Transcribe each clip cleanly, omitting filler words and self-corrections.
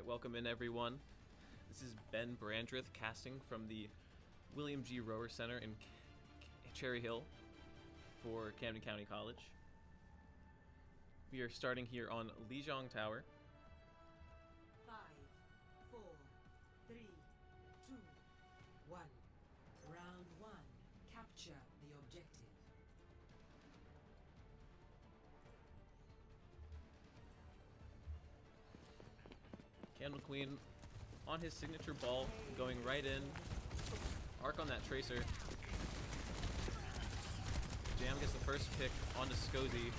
welcome in everyone. This is Ben Brandreth casting from the William G. Rower Center in Cherry Hill for Camden County College. We are starting here on Lijiang Tower. 5, 4, 3, 2, 1. Round 1. Capture the objective. Candle Queen on his signature ball, going right in. Arc on that Tracer. Jam gets the first pick onto Scozy.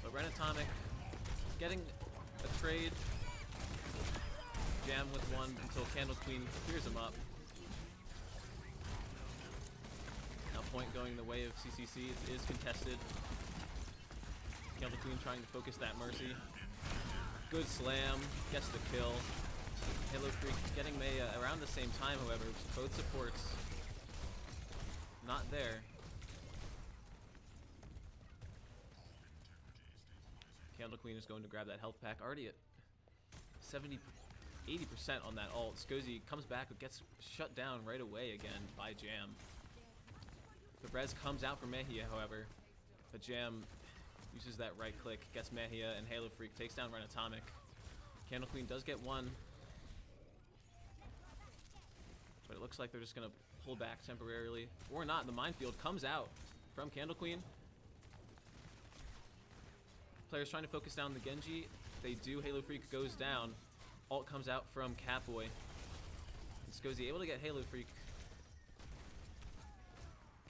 But Ren Atomic getting a trade. Jam with one until Candle Queen clears him up. Now point going the way of CCC. It is contested. Candle Queen trying to focus that Mercy. Good slam, gets the kill. Halo Freak getting Maya around the same time, however. Both supports not there. Candle Queen is going to grab that health pack, already at 80% on that ult. Scozy comes back but gets shut down right away again by Jam. The res comes out for Mejia, however, but Jam uses that right click, gets Mejia, and Halo Freak takes down Ren Atomic. Candle Queen does get one, but it looks like they're just going to pull back temporarily. Or not, the minefield comes out from Candle Queen. Players trying to focus down the Genji. They do. Halo Freak goes down. Ult comes out from Catboy. And Scozy able to get Halo Freak.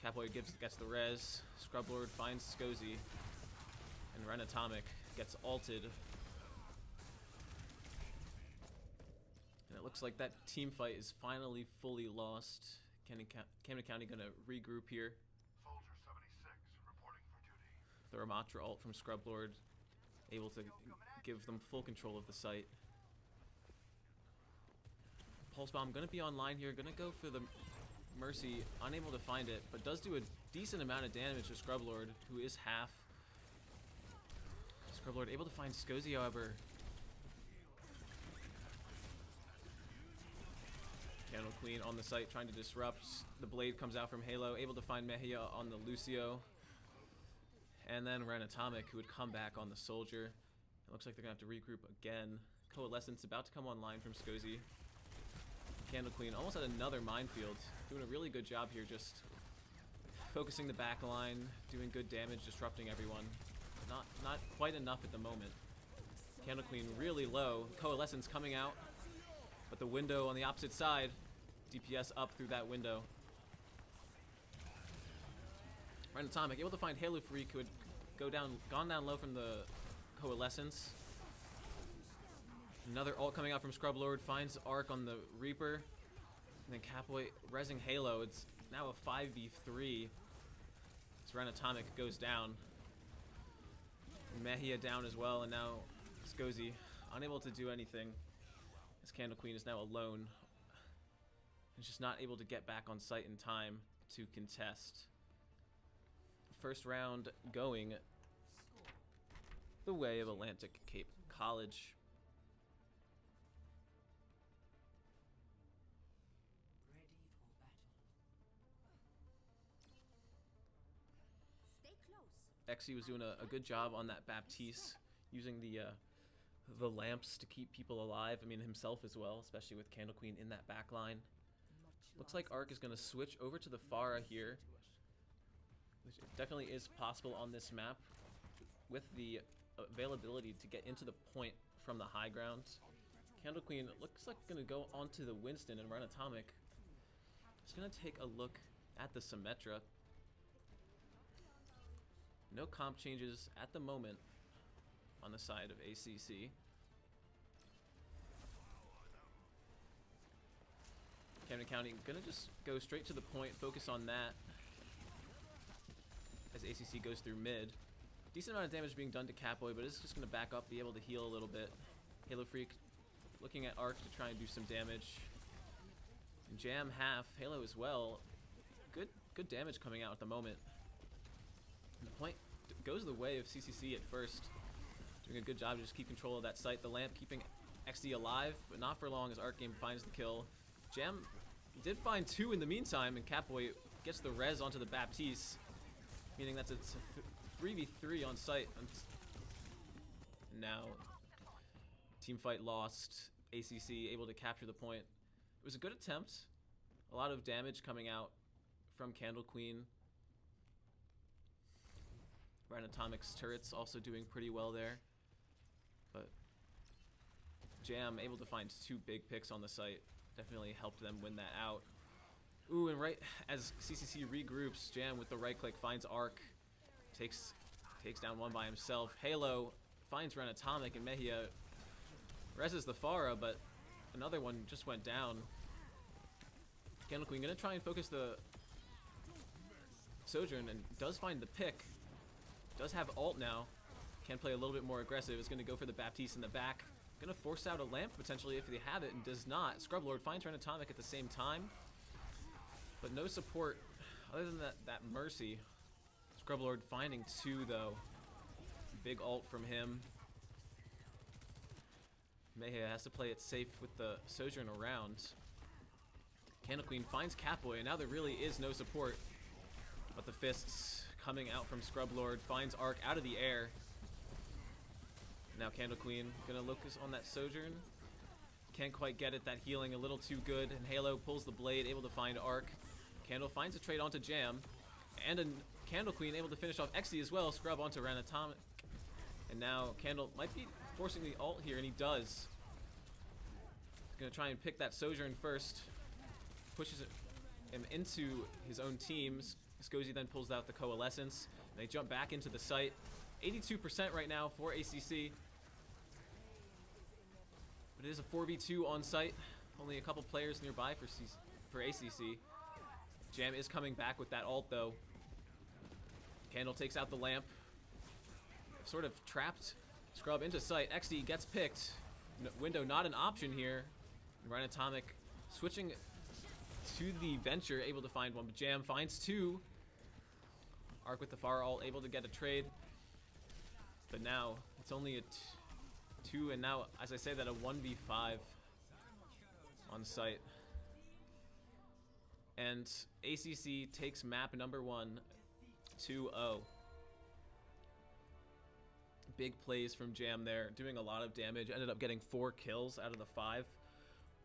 Catboy gets the res. Scrublord finds Scozy. And Ren Atomic gets ulted. And it looks like that team fight is finally fully lost. Camden County gonna regroup here. Soldier 76 reporting for duty. The Ramatra ult from Scrublord, able to give them full control of the site. Pulse Bomb gonna be online here, gonna go for the Mercy, unable to find it, but does do a decent amount of damage to Scrublord, who is half. Scrublord able to find Scozy, however. Candle Queen on the site trying to disrupt. The blade comes out from Halo, able to find Mejia on the Lucio. And then Ren Atomic, who would come back on the Soldier. It looks like they're going to have to regroup again. Coalescence about to come online from Scozy. Candle Queen almost had another minefield. Doing a really good job here, just focusing the back line, doing good damage, disrupting everyone. Not quite enough at the moment. Candle Queen really low. Coalescence coming out. But the window on the opposite side. DPS up through that window. Ren Atomic able to find Halo Freak, who had gone down low from the Coalescence. Another ult coming out from Scrublord. Finds Arc on the Reaper. And then Catboy rezzing Halo. It's now a 5v3. As Ren Atomic goes down. Mejia down as well, and now Scozy unable to do anything as Candle Queen is now alone. He's just not able to get back on site in time to contest. First round going the way of Atlantic Cape College. Ready for battle. Stay close. Exy was doing a good job on that Baptiste, using the lamps to keep people alive. I mean, himself as well, especially with Candle Queen in that back line. Looks like Arc is going to switch over to the Pharah here, which definitely is possible on this map with the availability to get into the point from the high ground. Candle Queen looks like going to go onto the Winston, and Ren Atomic is going to take a look at the Symmetra. No comp changes at the moment on the side of ACC. Camden County gonna just go straight to the point, focus on that as ACC goes through mid. Decent amount of damage being done to Catboy, but it's just gonna back up, be able to heal a little bit. Halo Freak looking at Arc to try and do some damage. And Jam half, Halo as well. Good damage coming out at the moment. And the point goes the way of CCC at first. Doing a good job to just keep control of that site. The lamp keeping XD alive, but not for long as Arc Game finds the kill. Jam did find 2 in the meantime, and Catboy gets the res onto the Baptiste, meaning that's it's a 3v3 on site. And now, team fight lost. ACC able to capture the point. It was a good attempt. A lot of damage coming out from Candle Queen. Ren Atomic's turrets also doing pretty well there. But Jam able to find 2 big picks on the site. Definitely helped them win that out. Ooh, and right as CCC regroups, Jam with the right click finds Arc. Takes down one by himself. Halo finds Ren Atomic, and Mejia reses the Pharah, but another one just went down. Candle Queen gonna try and focus the Sojourn and does find the pick. Does have ult now. Can play a little bit more aggressive. Is gonna go for the Baptiste in the back. Gonna force out a lamp potentially if they have it, and does not. Scrublord finds Ren Atomic at the same time. But no support other than that Mercy. Scrublord finding 2 though. Big ult from him. Mejia has to play it safe with the Sojourn around. Candle Queen finds Catboy, and now there really is no support. But the fists coming out from Scrublord finds Arc out of the air. Now Candle Queen gonna locus on that Sojourn. Can't quite get it, that healing a little too good. And Halo pulls the blade, able to find Arc. Candle finds a trade onto Jam. And a Candle Queen able to finish off XD as well. Scrub onto Ren Atomic. And now Candle might be forcing the ult here, and he does. He's gonna try and pick that Sojourn first. Pushes him into his own teams. Scozy then pulls out the Coalescence. And they jump back into the site. 82% right now for ACC. But it is a 4v2 on site. Only a couple players nearby for ACC. Jam is coming back with that ult though. Candle takes out the lamp. Sort of trapped Scrub into sight. XD gets picked. Window not an option here. Ren Atomic switching to the Venture, able to find one, but Jam finds 2. Arc with the far ult, able to get a trade. But now it's only a 2, and now, as I say that, a 1v5 on site. And ACC takes map number 1, 2-0. Big plays from Jam there, doing a lot of damage. Ended up getting 4 kills out of the 5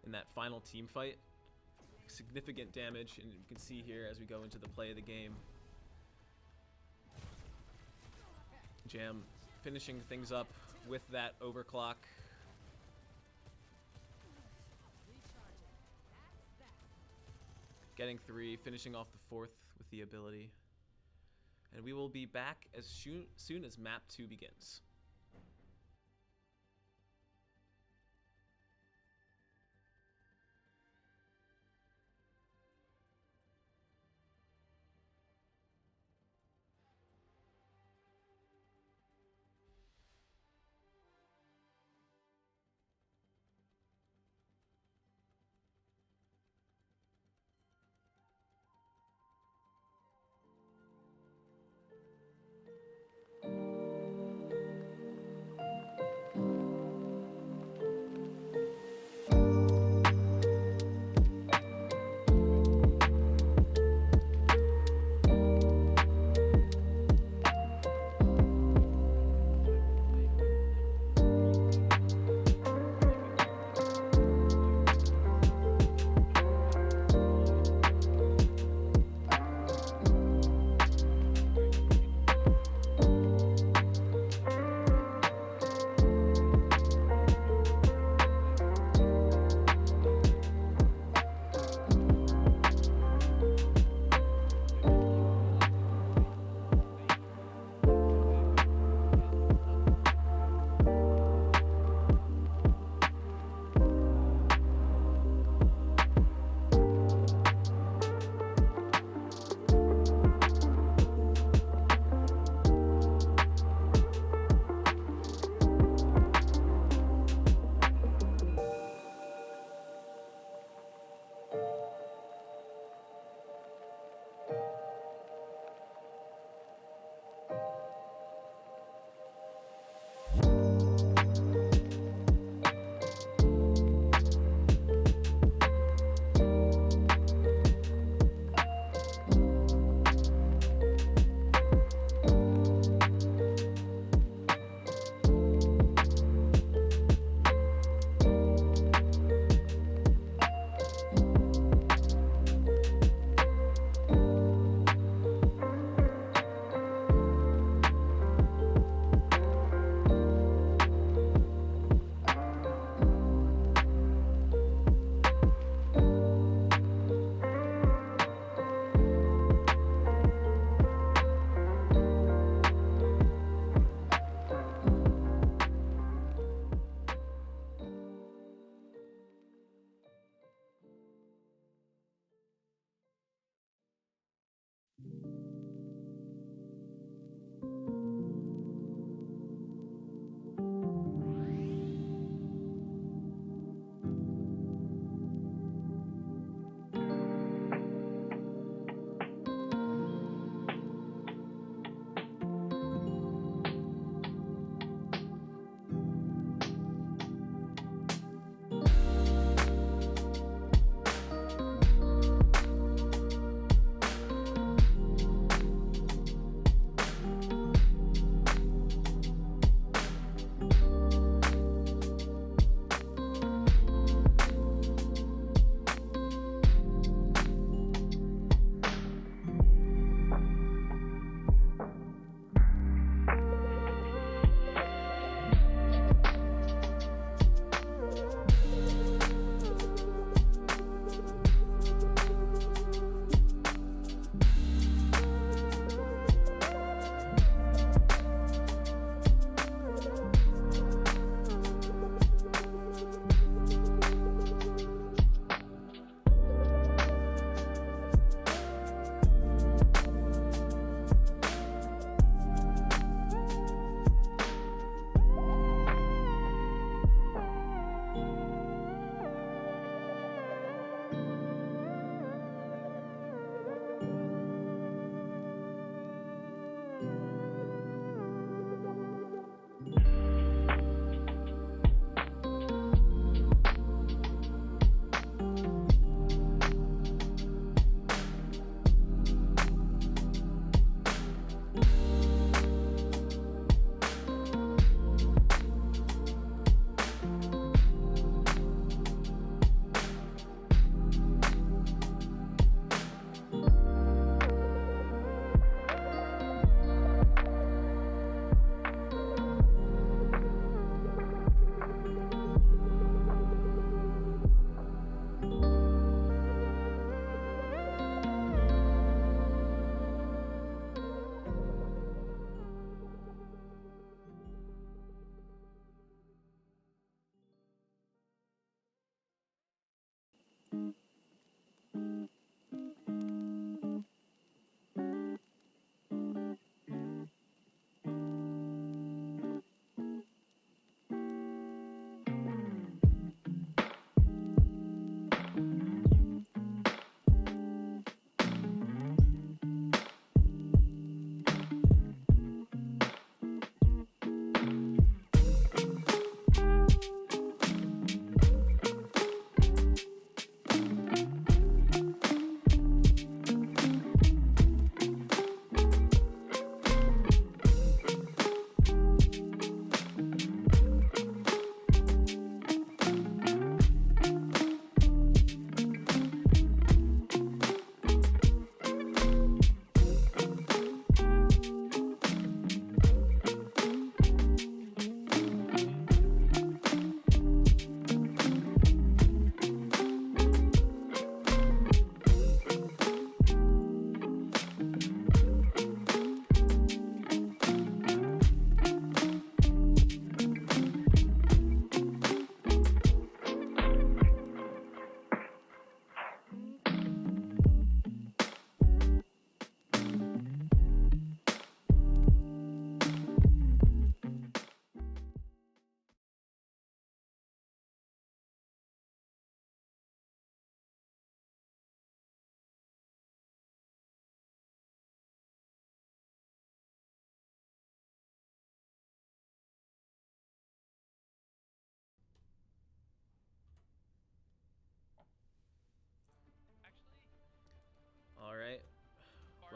in that final team fight. Significant damage, and you can see here as we go into the play of the game. Jam finishing things up with that overclock. Getting 3, finishing off the 4th with the ability. And we will be back as soon as map 2 begins.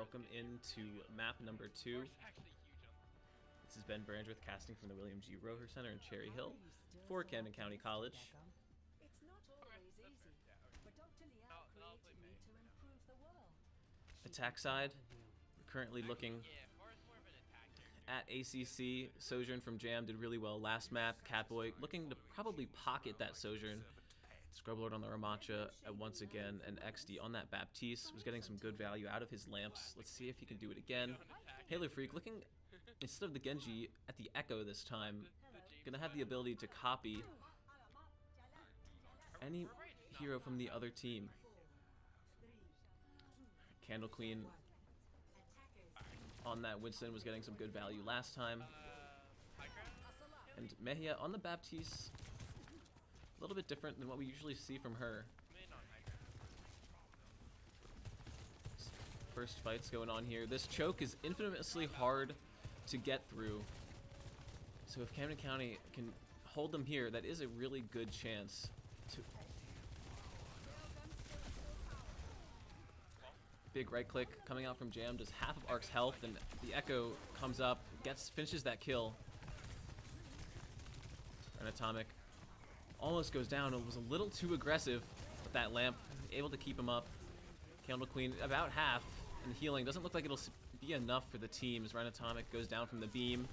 welcome into map number 2. This is Ben Brandreth casting from the William G. Roher Center in Cherry Hill for Camden County College. It's not always easy, but Dr. Liao created me to improve the world. Attack side, we're currently looking at ACC. Sojourn from Jam did really well last map. Catboy looking to probably pocket that Sojourn. Scrublord on the Ramacha once again, and XD on that Baptiste was getting some good value out of his lamps. Let's see if he can do it again. Halo Freak looking, instead of the Genji, at the Echo this time. Gonna have the ability to copy any hero from the other team. Candle Queen on that Winston was getting some good value last time. And Mejia on the Baptiste, a little bit different than what we usually see from her. First fights going on here. This choke is infamously hard to get through. So if Camden County can hold them here, that is a really good chance to... Big right click coming out from Jam, does half of Ark's health, and the Echo comes up, finishes that kill. An Atomic almost goes down. It was a little too aggressive with that lamp, able to keep him up. Candle Queen about half, and healing doesn't look like it'll be enough for the team as Atomic goes down from the beam.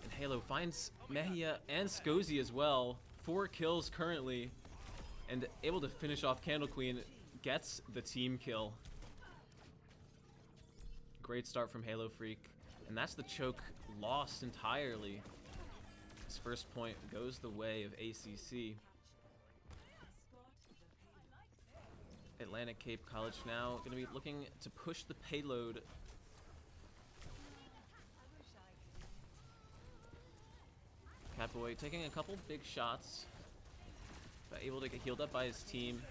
And Halo finds Mejia and Scozy as well. 4 kills currently, and able to finish off Candle Queen, gets the team kill. Great start from Halo Freak, and that's the choke lost entirely. His first point goes the way of ACC. Atlantic Cape College now going to be looking to push the payload. Catboy taking a couple big shots, but able to get healed up by his team.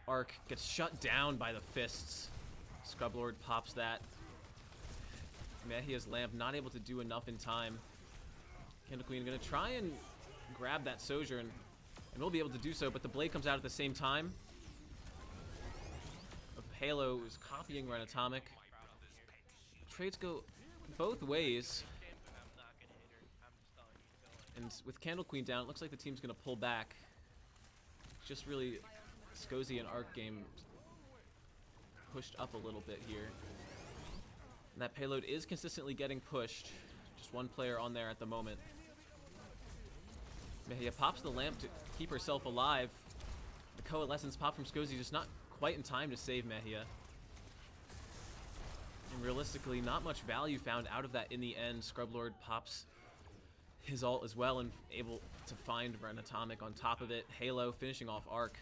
Arc gets shut down by the fists. Scrublord pops that. Mejia's lamp not able to do enough in time. Candle Queen gonna try and grab that Sojourn, and will be able to do so, but the blade comes out at the same time. Halo is copying Atomic. Trades go both ways. And with Candle Queen down, it looks like the team's gonna pull back. Just really Scozy and Arc game pushed up a little bit here. And that payload is consistently getting pushed. Just one player on there at the moment. Mejia pops the lamp to keep herself alive. The Coalescence pop from Scozy just not quite in time to save Mejia. And realistically, not much value found out of that in the end. Scrublord pops his ult as well and able to find Atomic on top of it. Halo finishing off Arc.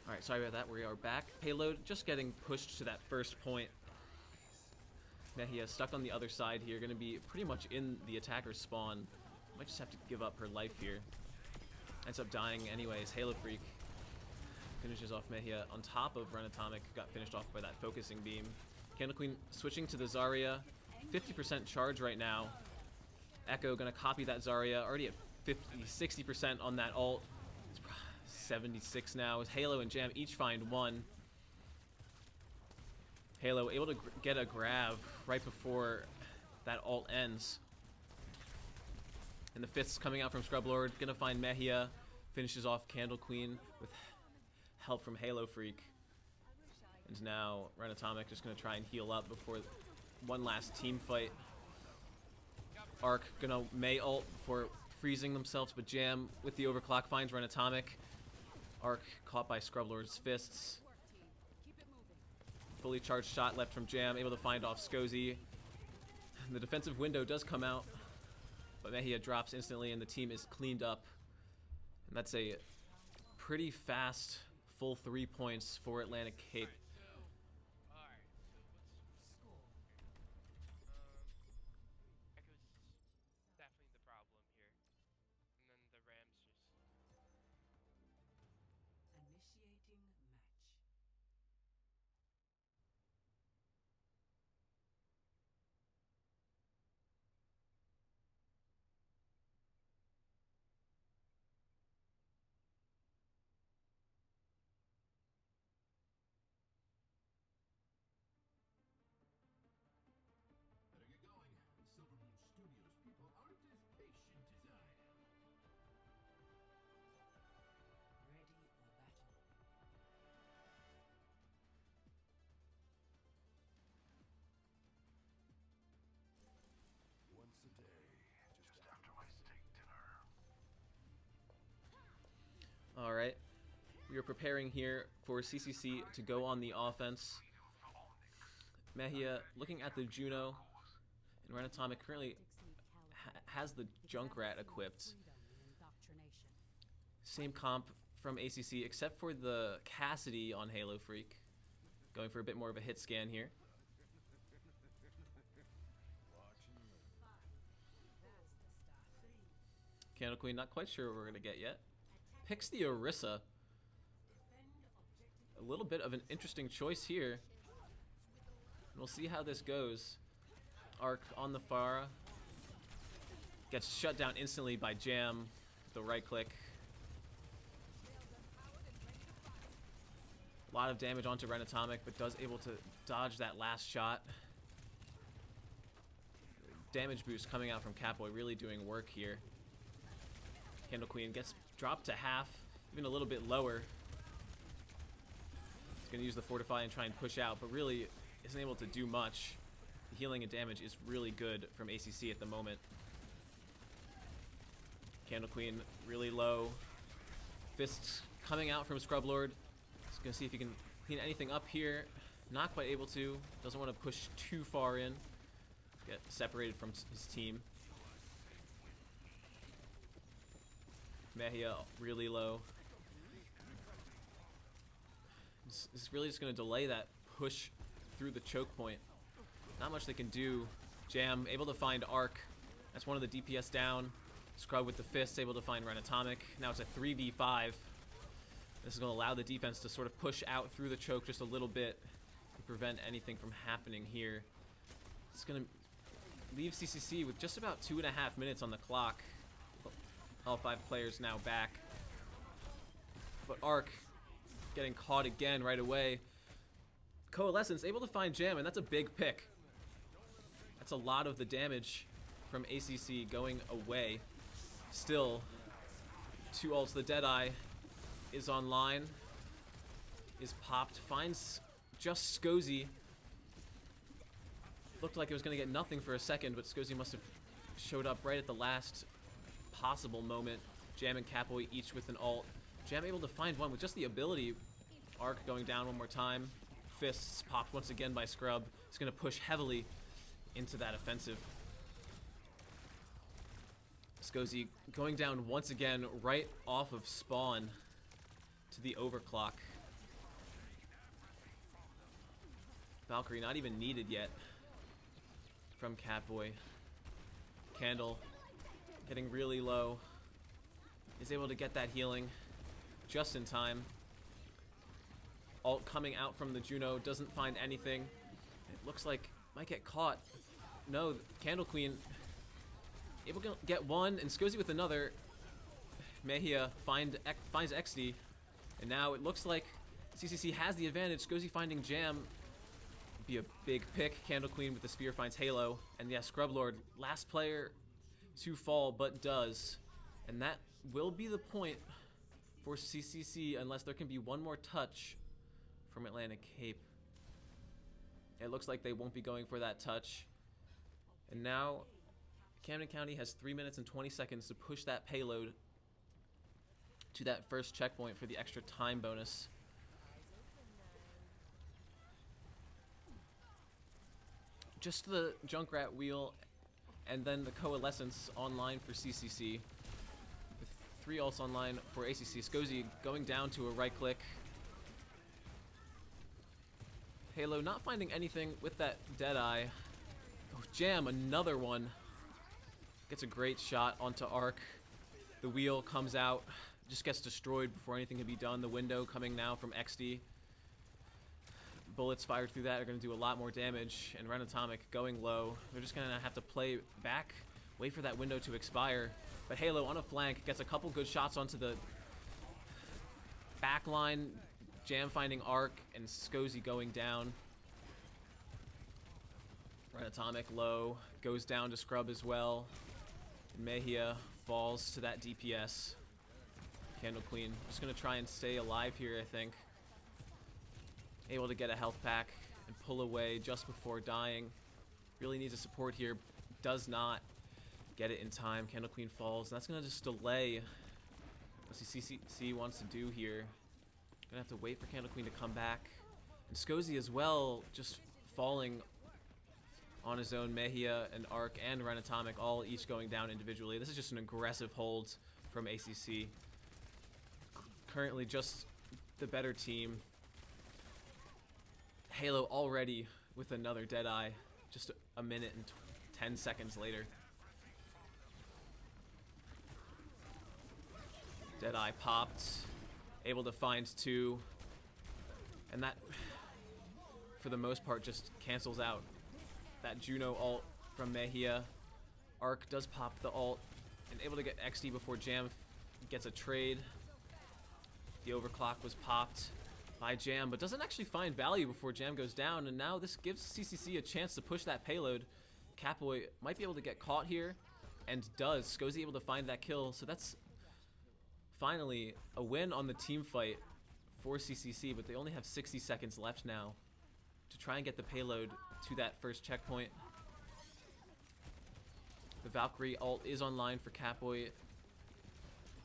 Alright, sorry about that. We are back. Payload just getting pushed to that first point. Mejia stuck on the other side here. Going to be pretty much in the attacker's spawn. Might just have to give up her life here. Ends up dying anyways. Halo Freak finishes off Mejia on top of Atomic. Got finished off by that focusing beam. Candle Queen switching to the Zarya. 50% charge right now. Echo going to copy that Zarya. Already at 50-60% on that ult. 76 now as Halo and Jam each find one. Halo able to get a grab right before that ult ends. And the fists coming out from Scrublord. Gonna find Mejia. Finishes off Candle Queen with help from Halo Freak. And now Atomic just gonna try and heal up before one last team fight. Arc gonna May ult before freezing themselves, but Jam with the overclock finds Atomic. Arc caught by Scrublord's fists. Fully charged shot left from Jam, able to find off Scozy. The defensive window does come out, but Mejia drops instantly and the team is cleaned up. And that's a pretty fast full 3 points for Atlantic Cape. Alright. We are preparing here for CCC to go on the offense. Mejia looking at the Juno. And Renatomic currently has the Junkrat equipped. Same comp from ACC except for the Cassidy on Halo Freak. Going for a bit more of a hit scan here. Candle Queen, not quite sure what we're going to get yet. Picks the Orisa. A little bit of an interesting choice here. And we'll see how this goes. Arc on the Pharah. Gets shut down instantly by Jam. The right click. A lot of damage onto Renatomic, but does able to dodge that last shot. Damage boost coming out from Catboy, really doing work here. Candle Queen gets dropped to half, even a little bit lower. He's going to use the Fortify and try and push out, but really isn't able to do much. The healing and damage is really good from ACC at the moment. Candle Queen really low. Fists coming out from Scrub Lord. He's going to see if he can clean anything up here. Not quite able to. Doesn't want to push too far in. Get separated from his team. Mejia really low. This is really just going to delay that push through the choke point. Not much they can do. Jam able to find Arc. That's one of the DPS down. Scrub with the fists able to find Renatomic. Now it's a 3v5. This is going to allow the defense to sort of push out through the choke just a little bit and prevent anything from happening here. It's going to leave CCC with just about 2.5 minutes on the clock. All 5 players now back. But Arc getting caught again right away. Coalescence able to find Jam, and that's a big pick. That's a lot of the damage from ACC going away. Still, 2 ults. The Deadeye is online. Is popped. Finds just Skozy. Looked like it was going to get nothing for a second, but Skozy must have showed up right at the last possible moment. Jam and Catboy each with an ult. Jam able to find one with just the ability. Arc going down one more time. Fists popped once again by Scrub. He's going to push heavily into that offensive. Skozy going down once again right off of spawn to the overclock. Valkyrie not even needed yet from Catboy. Candle getting really low. Is able to get that healing just in time. Ult coming out from the Juno, doesn't find anything. It looks like might get caught. No, Candle Queen able to get one, and Skozy with another. Mejia finds XD, and now it looks like CCC has the advantage. Skozy finding Jam. Be a big pick. Candle Queen with the spear finds Halo, and yeah, Scrub Lord, last player to fall, but does. And that will be the point for CCC unless there can be one more touch from Atlantic Cape. It looks like they won't be going for that touch. And now Camden County has 3 minutes and 20 seconds to push that payload to that first checkpoint for the extra time bonus. Just the Junkrat wheel and then the Coalescence online for CCC. With 3 ults online for ACC. Skozy going down to a right click. Halo not finding anything with that Deadeye. Oh, Jam, another one. Gets a great shot onto Arc. The wheel comes out. Just gets destroyed before anything can be done. The window coming now from XD. Bullets fired through that are going to do a lot more damage. And Renatomic going low. They're just going to have to play back. Wait for that window to expire. But Halo on a flank gets a couple good shots onto the back line. Jam finding Arc and Skozy going down. Renatomic low. Goes down to Scrub as well. And Mejia falls to that DPS. Candle Queen just going to try and stay alive here, I think. Able to get a health pack and pull away just before dying. Really needs a support here. Does not get it in time. Candle Queen falls. And that's going to just delay Let's see CCC wants to do here. Gonna have to wait for Candle Queen to come back. And Skozy as well, just falling on his own. Mejia and Arc and Renatomic all each going down individually. This is just an aggressive hold from ACC. Currently just the better team. Halo already with another Deadeye just a minute and 10 seconds later. Deadeye popped, able to find 2, and that, for the most part, just cancels out that Juno ult from Mejia. Arc does pop the ult, and able to get XD before Jam gets a trade. The overclock was popped by Jam, but doesn't actually find value before Jam goes down, and now this gives CCC a chance to push that payload. Catboy might be able to get caught here, and does. Skozy able to find that kill, so that's finally a win on the team fight for CCC, but they only have 60 seconds left now to try and get the payload to that first checkpoint. The Valkyrie ult is online for Catboy.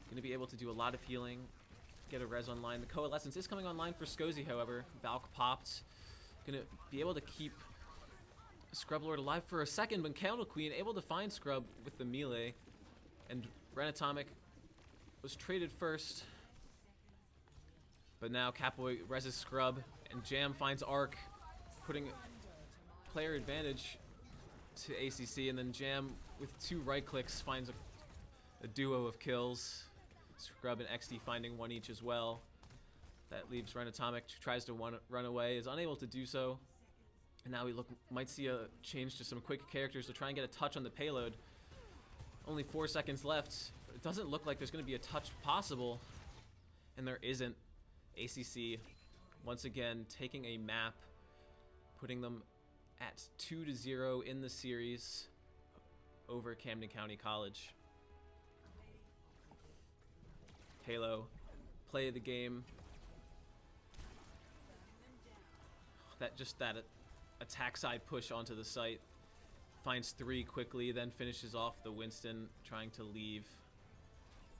Gonna be able to do a lot of healing, get a res online. The Coalescence is coming online for Skozy, however. Valk popped. Gonna be able to keep Scrub Lord alive for a second, but Candle Queen able to find Scrub with the melee. And Renatomic was traded first. But now Catboy reses Scrub, and Jam finds Arc, putting player advantage to ACC, and then Jam with 2 right clicks finds a duo of kills. Scrub and XD finding 1 each as well. That leaves Renatomic, who tries to run away, is unable to do so. And now we might see a change to some quick characters to try and get a touch on the payload. Only 4 seconds left. It doesn't look like there's going to be a touch possible, and there isn't. ACC once again taking a map, putting them at 2-0 in the series over Camden County College. Halo, play the game. That attack side push onto the site. Finds 3 quickly, then finishes off the Winston trying to leave.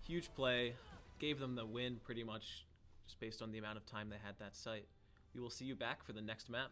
Huge play, gave them the win pretty much just based on the amount of time they had that site. We will see you back for the next map.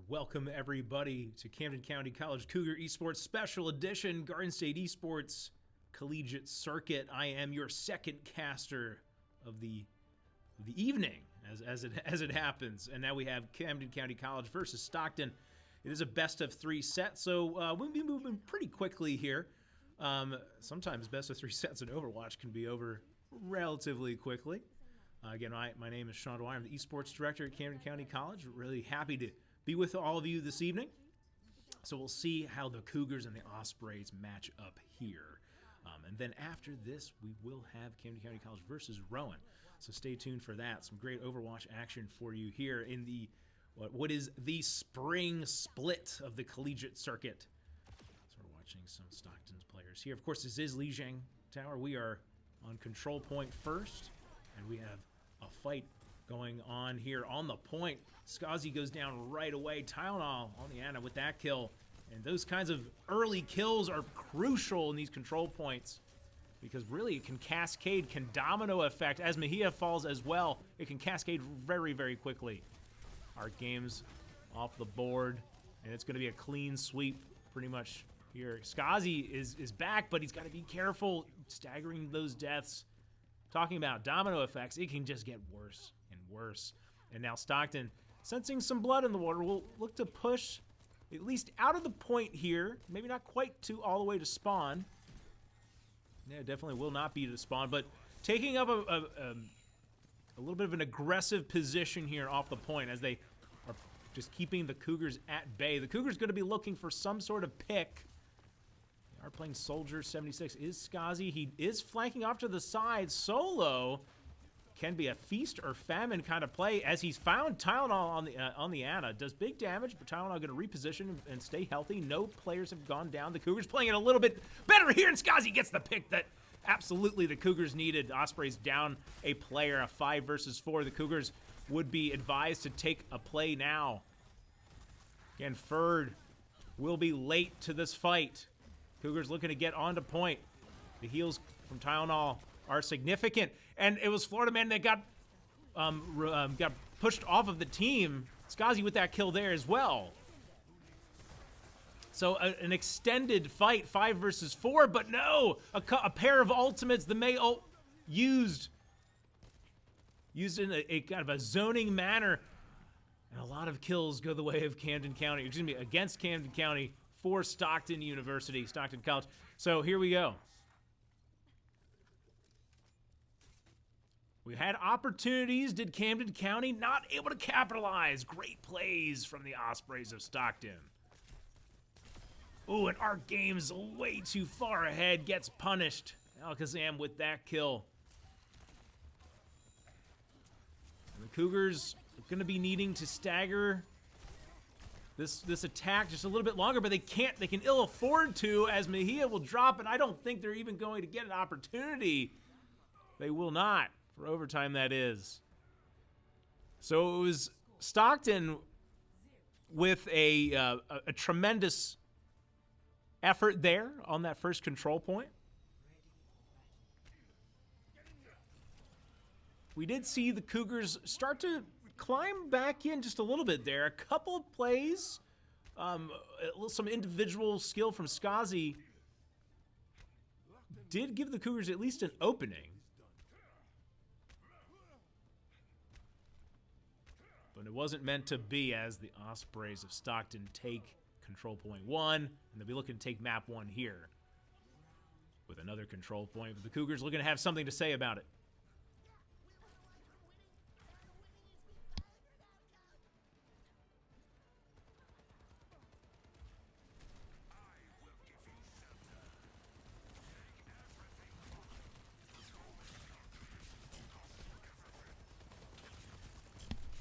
Welcome everybody to Camden County College Cougar Esports Special Edition Garden State Esports Collegiate Circuit. I am your second caster of the evening as it happens, and now we have Camden County College versus Stockton. It is a best of 3 set, so we'll be moving pretty quickly here. Sometimes best of 3 sets in Overwatch can be over relatively quickly. Again, my name is Sean Dwyer. I'm the esports director at Camden County College. Really happy to be with all of you this evening. So we'll see how the Cougars and the Ospreys match up here. And then after this, we will have Camden County College versus Rowan. So stay tuned for that. Some great Overwatch action for you here in the what is the spring split of the collegiate circuit. So we're watching some Stockton's players here. Of course, this is Lijiang Tower. We are on control point first, and we have a fight going on here on the point. Skazi goes down right away. Tylenol on the Ana with that kill. And those kinds of early kills are crucial in these control points because really it can cascade, can domino effect. As Mejia falls as well, it can cascade very, very quickly. Our game's off the board, and it's going to be a clean sweep pretty much here. Skazi is back, but he's got to be careful staggering those deaths. Talking about domino effects, it can just get worse and worse. And now Stockton, sensing some blood in the water, will look to push at least out of the point here. Maybe not quite all the way to spawn. Yeah, definitely will not be to spawn, but taking up a little bit of an aggressive position here off the point as they are just keeping the Cougars at bay. The Cougars going to be looking for some sort of pick. They are playing Soldier 76. Is Skazi. He is flanking off to the side. Solo can be a feast or famine kind of play as he's found Tylenol on the Ana. Does big damage, but Tylenol going to reposition and stay healthy. No players have gone down. The Cougars playing it a little bit better here, and Skazi gets the pick that absolutely the Cougars needed. Ospreys down a player, a 5 versus 4. The Cougars would be advised to take a play now. Again, Ferd will be late to this fight. Cougars looking to get onto point. The heals from Tylenol are significant, and it was Florida Man that got pushed off of the team. Skazi with that kill there as well. So an extended fight, 5 versus 4, but no, a pair of ultimates. The Mei ult used in a kind of a zoning manner, and a lot of kills go the way of Camden County. Excuse me, against Camden County for Stockton University, Stockton College. So here we go. We had opportunities. Did Camden County not able to capitalize? Great plays from the Ospreys of Stockton. Ooh, and our game's way too far ahead. Gets punished. Alakazam with that kill. And the Cougars are going to be needing to stagger this attack just a little bit longer, but they can't. They can ill afford to, as Mejia will drop, and I don't think they're even going to get an opportunity. They will not. For overtime, that is. So it was Stockton with a tremendous effort there on that first control point. We did see the Cougars start to climb back in just a little bit there. A couple of plays, some individual skill from Skazi did give the Cougars at least an opening. But it wasn't meant to be, as the Ospreys of Stockton take control point 1, and they'll be looking to take map 1 here with another control point. But the Cougars looking to have something to say about it.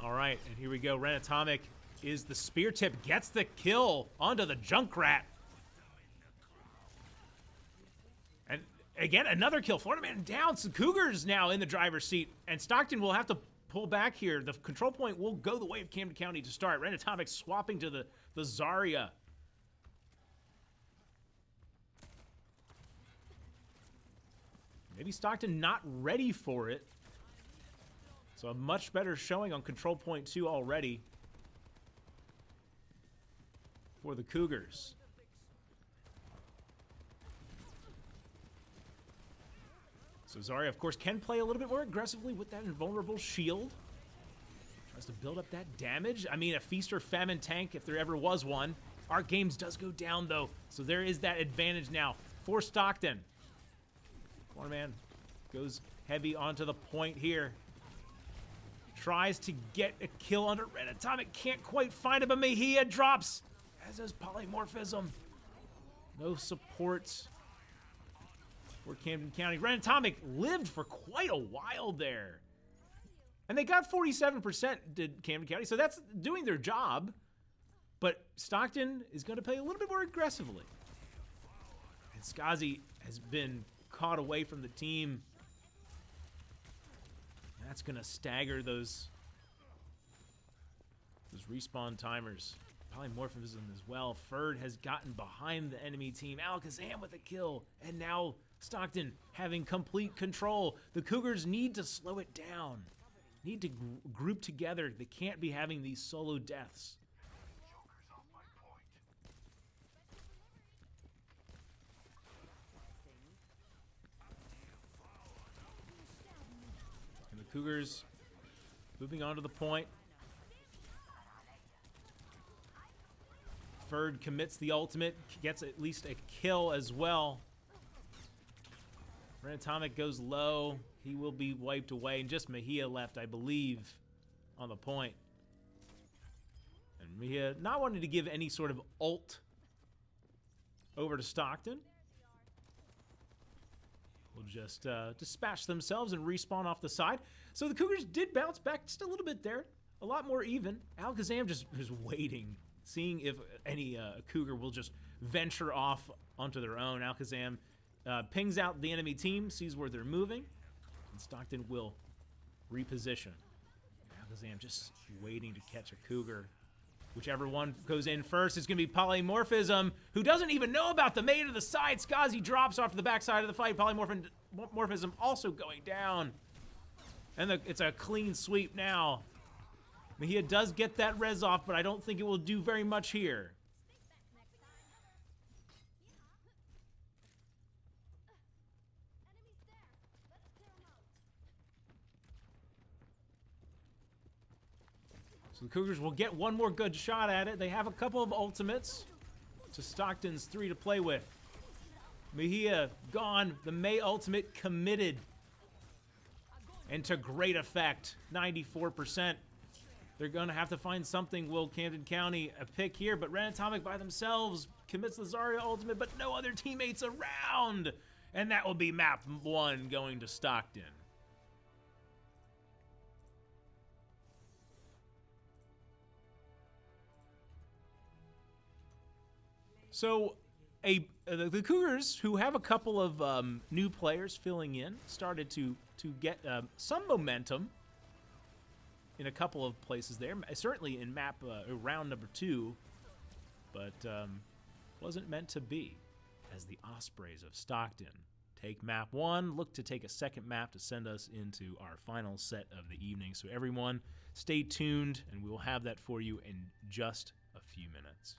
All right, and here we go. Renatomic is the spear tip, gets the kill onto the Junkrat. And again, another kill. Florida Man down. So Cougars now in the driver's seat, and Stockton will have to pull back here. The control point will go the way of Camden County to start. Renatomic swapping to the Zarya. Maybe Stockton not ready for it. So a much better showing on control point 2 already. for the Cougars. So Zarya, of course, can play a little bit more aggressively with that invulnerable shield. Tries to build up that damage. I mean, a feast or famine tank, if there ever was one. Our games does go down, though, so there is that advantage now for Stockton. Cornerman goes heavy onto the point here. Tries to get a kill under Red Atomic. Can't quite find it, but Mejia drops, as does Polymorphism. No support for Camden County. Red Atomic lived for quite a while there. And they got 47% did Camden County, so that's doing their job. But Stockton is going to play a little bit more aggressively. And Skazi has been caught away from the team. That's going to stagger those respawn timers. Polymorphism as well. Ferd has gotten behind the enemy team. Alakazam with a kill. And now Stockton having complete control. The Cougars need to slow it down. Need to group together. They can't be having these solo deaths. Joker's off my point. And the Cougars moving on to the point. Ferd commits the ultimate, gets at least a kill as well. Red Atomic goes low. He will be wiped away, and just Mejia left, I believe, on the point. And Mejia not wanting to give any sort of ult over to Stockton. Will just dispatch themselves and respawn off the side. So the Cougars did bounce back just a little bit there. A lot more even. Alakazam just waiting, seeing if any Cougar will just venture off onto their own. Alakazam pings out the enemy team, sees where they're moving, and Stockton will reposition. Alakazam just waiting to catch a Cougar. Whichever one goes in first is going to be Polymorphism, who doesn't even know about the maid to the side. Skazi drops off to the backside of the fight. Polymorphism also going down. And it's a clean sweep now. Mejia does get that res off, but I don't think it will do very much here. So the Cougars will get one more good shot at it. They have a couple of ultimates to Stockton's 3 to play with. Mejia gone. The May ultimate committed. And to great effect. 94%. They're going to have to find something. Will Camden County a pick here? But Red Atomic by themselves commits the Zarya ultimate, but no other teammates around. And that will be map 1 going to Stockton. So the Cougars, who have a couple of new players filling in, started to get some momentum in a couple of places there. Certainly in map round number 2, but wasn't meant to be, as the Ospreys of Stockton take map 1, look to take a second map to send us into our final set of the evening. So everyone, stay tuned, and we will have that for you in just a few minutes.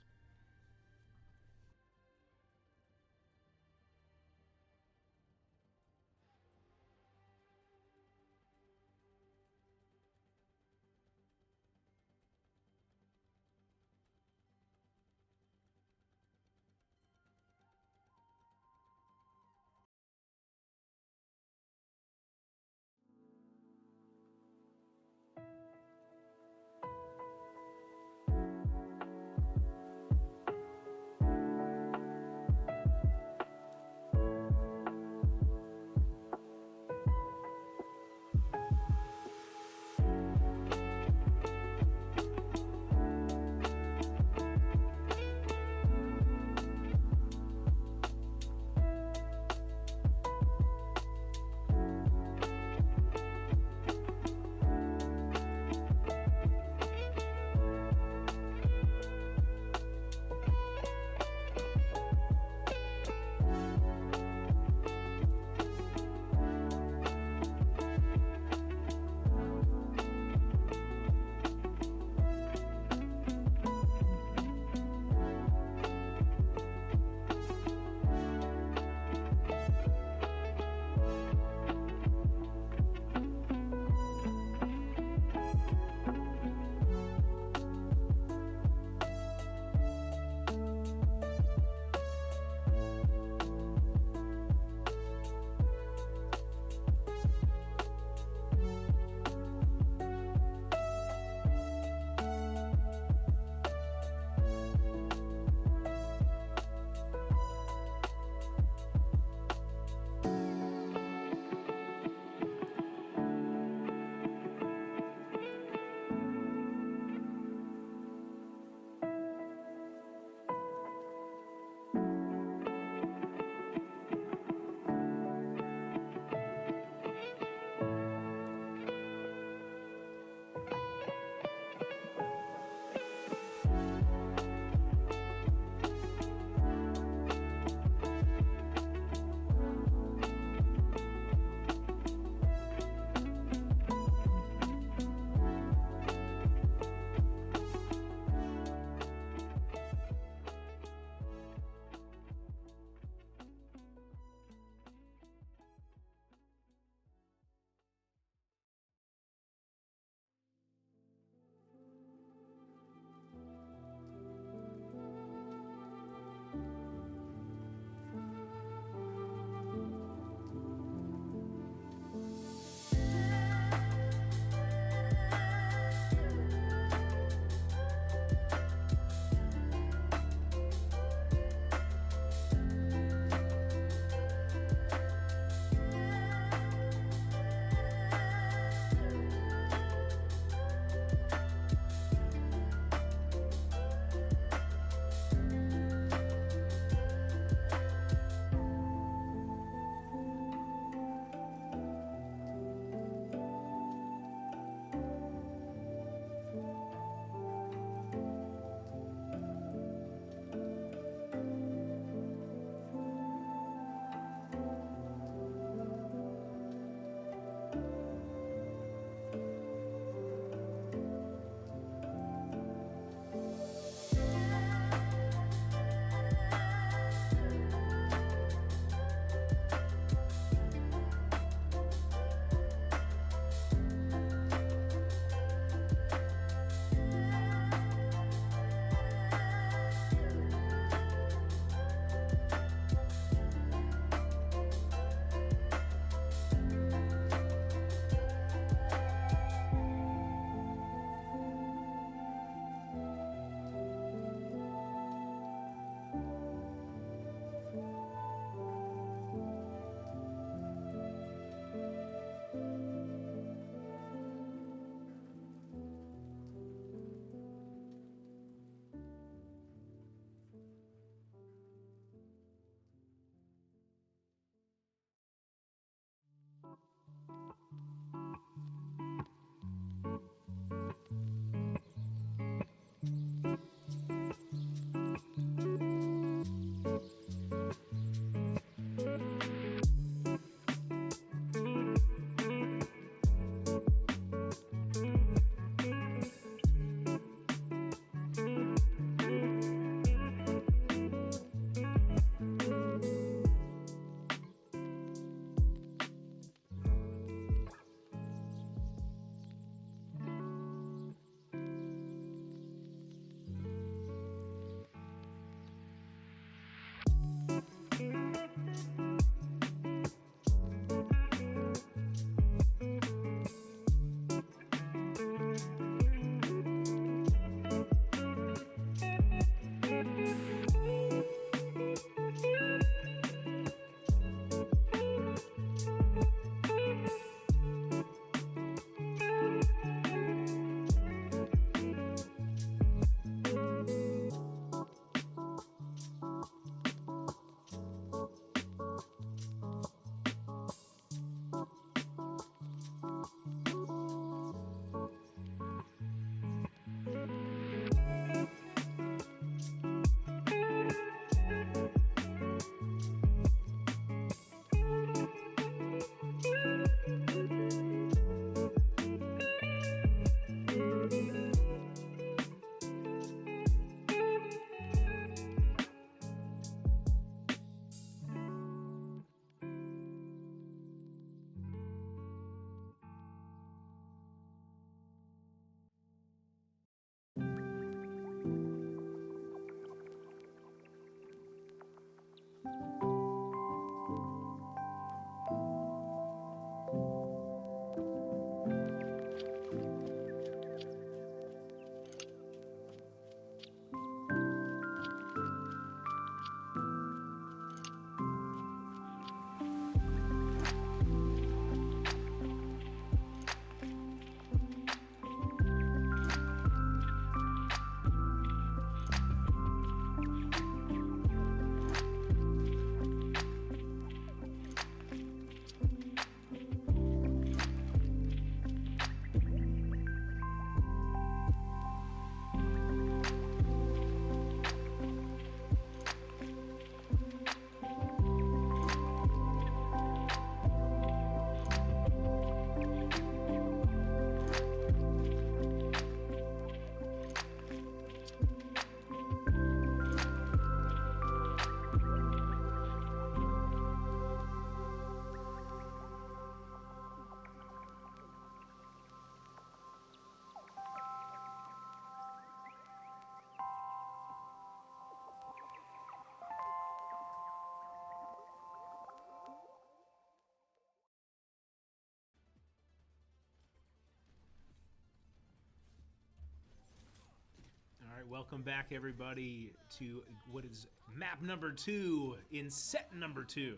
right, welcome back, everybody, to what is map number 2 in set number 2.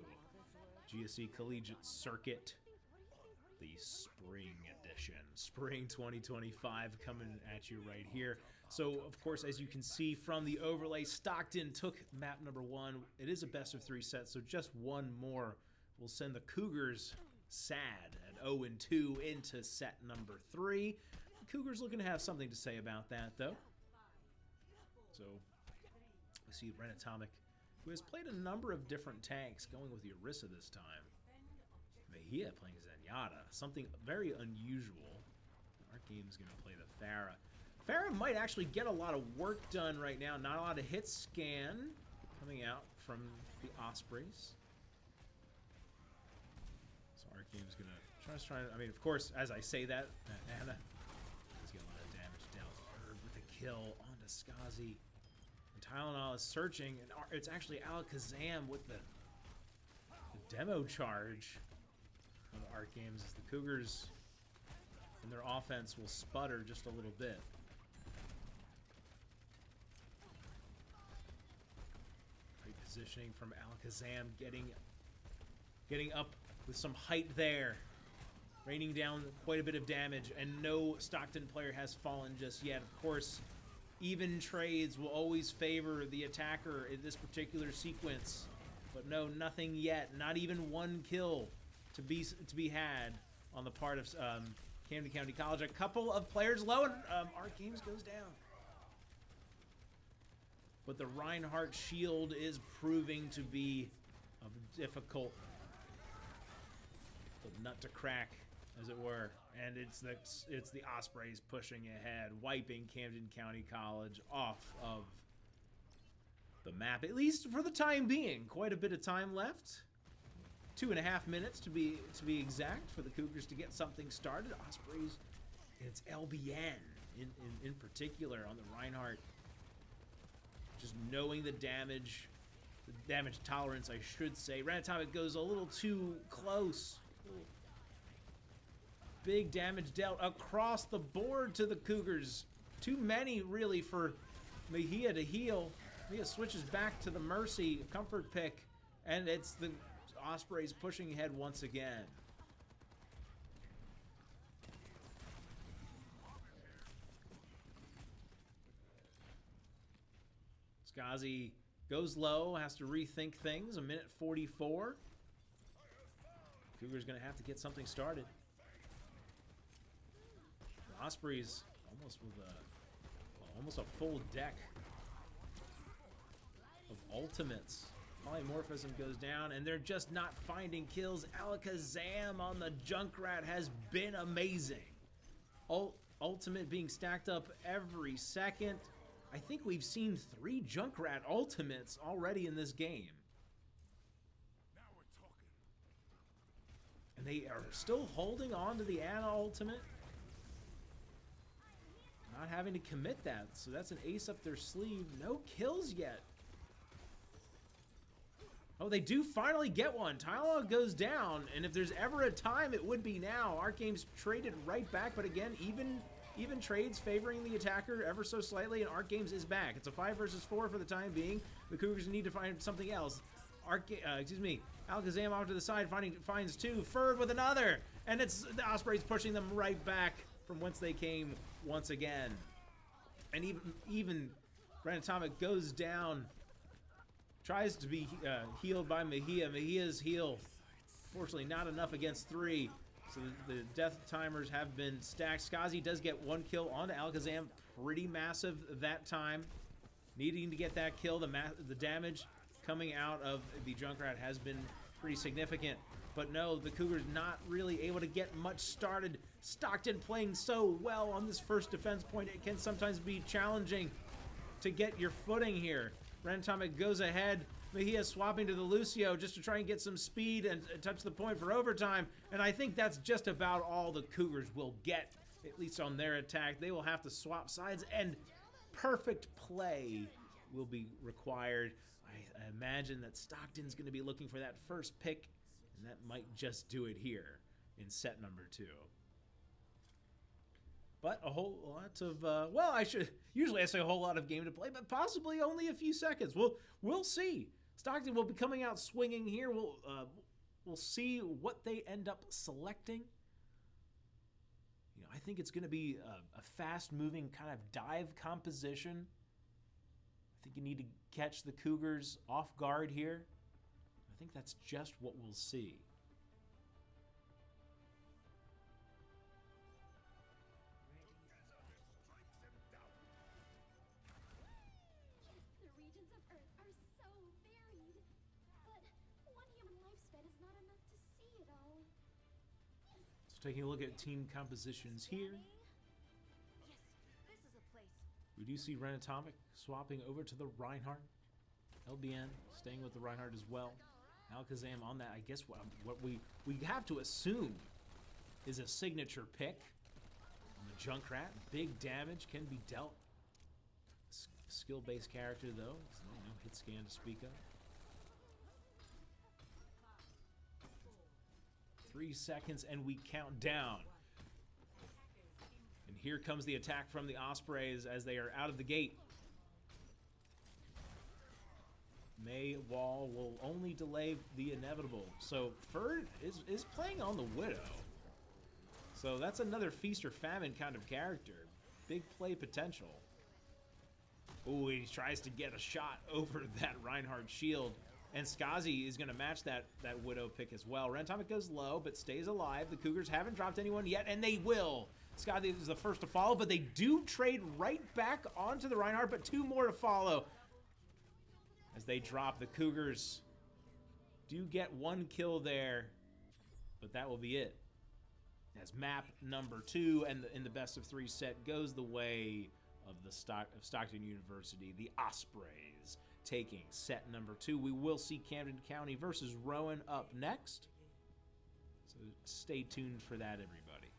GSE Collegiate Circuit, the Spring Edition. Spring 2025 coming at you right here. So, of course, as you can see from the overlay, Stockton took map number 1. It is a best-of-3 set, so just one more will send the Cougars sad at 0-2 into set number 3. The Cougars looking to have something to say about that, though. So, we see Renatomic, who has played a number of different tanks, going with the Orisa this time. Mejia playing Zenyatta, something very unusual. Our game's going to play the Pharah. Pharah might actually get a lot of work done right now. Not a lot of hit scan coming out from the Ospreys. So our game's going to try. I mean, of course, as I say that, Anna does get a lot of damage dealt with the kill onto Skazi. And Tylenol is searching, and it's actually Alakazam with the demo charge of Art Games as the Cougars and their offense will sputter just a little bit. Great positioning from Alakazam, getting up with some height there, raining down quite a bit of damage, and no Stockton player has fallen just yet. Of course, even trades will always favor the attacker in this particular sequence, but no, nothing yet. Not even one kill to be had on the part of Camden County College. A couple of players low, and Art Games goes down. But the Reinhardt shield is proving to be a difficult nut to crack, as it were. And it's the Ospreys pushing ahead, wiping Camden County College off of the map, at least for the time being. Quite a bit of time left. 2.5 minutes to be exact for the Cougars to get something started. Ospreys, it's LBN in particular on the Reinhardt. Just knowing the damage tolerance, I should say. Renatomic goes a little too close. Big damage dealt across the board to the Cougars. Too many, really, for Mejia to heal. Mejia switches back to the Mercy comfort pick, and it's the Ospreys pushing ahead once again. Skazi goes low, has to rethink things. 1:44. Cougars going to have to get something started. The Ospreys almost with almost a full deck of ultimates. Polymorphism goes down, and they're just not finding kills. Alakazam on the Junkrat has been amazing. Ultimate being stacked up every second. I think we've seen 3 Junkrat ultimates already in this game. Now we're talking. And they are still holding on to the Ana ultimate. Not having to commit that, so that's an ace up their sleeve. No kills yet. Oh, they do finally get one. Tylenol goes down, and if there's ever a time, it would be now. Art Games traded right back, but again, even trades favoring the attacker ever so slightly, and Art Games is back. It's a 5 versus 4 for the time being. The Cougars need to find something else. Alakazam off to the side, finds 2. Ferd with another, and it's the Ospreys pushing them right back from whence they came once again. And even Renatomic goes down. Tries to be healed by Mejia. Mejia's heal, fortunately, not enough against 3. So the death timers have been stacked. Skazi does get 1 kill onto Alakazam. Pretty massive that time. Needing to get that kill. The damage coming out of the Junkrat has been pretty significant. But no, the Cougars not really able to get much started. Stockton playing so well on this first defense point. It can sometimes be challenging to get your footing here. Renatomic goes ahead. Mejia swapping to the Lucio just to try and get some speed and touch the point for overtime. And I think that's just about all the Cougars will get, at least on their attack. They will have to swap sides, and perfect play will be required. I imagine that Stockton's going to be looking for that first pick, and that might just do it here in set number 2. but a whole lot of usually I say a whole lot of game to play, but possibly only a few seconds. We'll see. Stockton will be coming out swinging here. We'll see what they end up selecting. I think it's going to be a fast-moving kind of dive composition. I think you need to catch the Cougars off guard here. I think that's just what we'll see. The regions of Earth are so varied, but one human lifespan is not enough to see it all. So taking a look at team compositions here, Yes, this is a place. we do see Ren Atomic swapping over to the Reinhardt. LBN staying with the Reinhardt as well. Alakazam on that, I guess what we have to assume is a signature pick on the Junkrat. Big damage can be dealt. Skill-based character though, so no hit scan to speak of. 3 seconds and we count down. And here comes the attack from the Ospreys as they are out of the gate. May Wall will only delay the inevitable. So Ferd is playing on the Widow. So that's another feast or famine kind of character. Big play potential. Ooh, he tries to get a shot over that Reinhardt shield. And Skazi is going to match that Widow pick as well. Rentomic goes low, but stays alive. The Cougars haven't dropped anyone yet, and they will. Skazi is the first to follow, but they do trade right back onto the Reinhardt, but 2 more to follow. As they drop, the Cougars do get 1 kill there, but that will be it. As map number 2 and in the best of 3 set goes the way of Stockton University, the Ospreys taking set number 2. We will see Camden County versus Rowan up next. So stay tuned for that, everybody.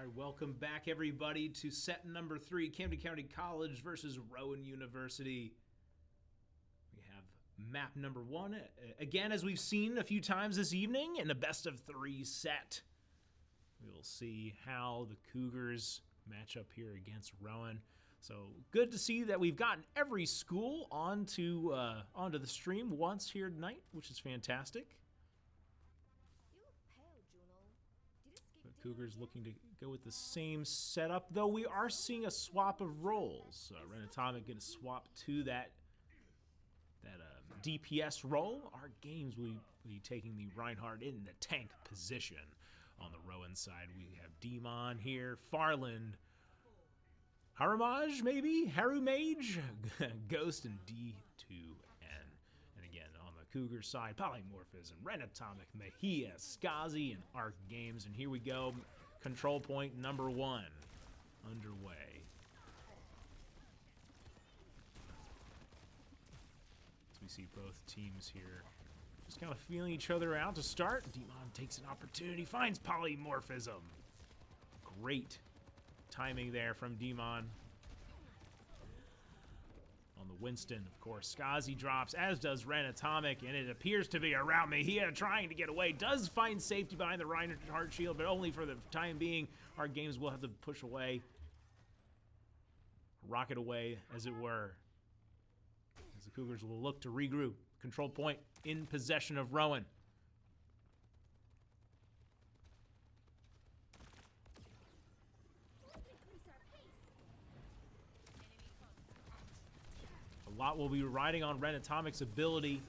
All right, welcome back, everybody, to set number 3, Camden County College versus Rowan University. We have map number 1. Again, as we've seen a few times this evening, in a best-of-3 set. We will see how the Cougars match up here against Rowan. So good to see that we've gotten every school onto the stream once here tonight, which is fantastic. You look pale, Juno. Did it skip The Cougars looking to go with the same setup, though we are seeing a swap of roles. Ren Atomic going to swap to that DPS role. Our games will be taking the Reinhardt in the tank position. On the Rowan side, we have Demon here, Farland, Haramaj, maybe? Harumage, Ghost, and D2N. And again, on the Cougar side, Polymorphism, Ren Atomic, Mejia, Skazi, and Arc Games. And here we go, control point number 1 underway. As we see both teams here just kind of feeling each other out to start. Demon takes an opportunity, finds Polymorphism. Great timing there from Demon. On the Winston, of course, Skazi drops, as does Ren Atomic, and it appears to be around Mejia trying to get away. Does find safety behind the Reinhardt shield, but only for the time being. Our games will have to push away. Rocket away, as it were. As the Cougars will look to regroup. Control point in possession of Rowan. A lot will be riding on Ren Atomic's ability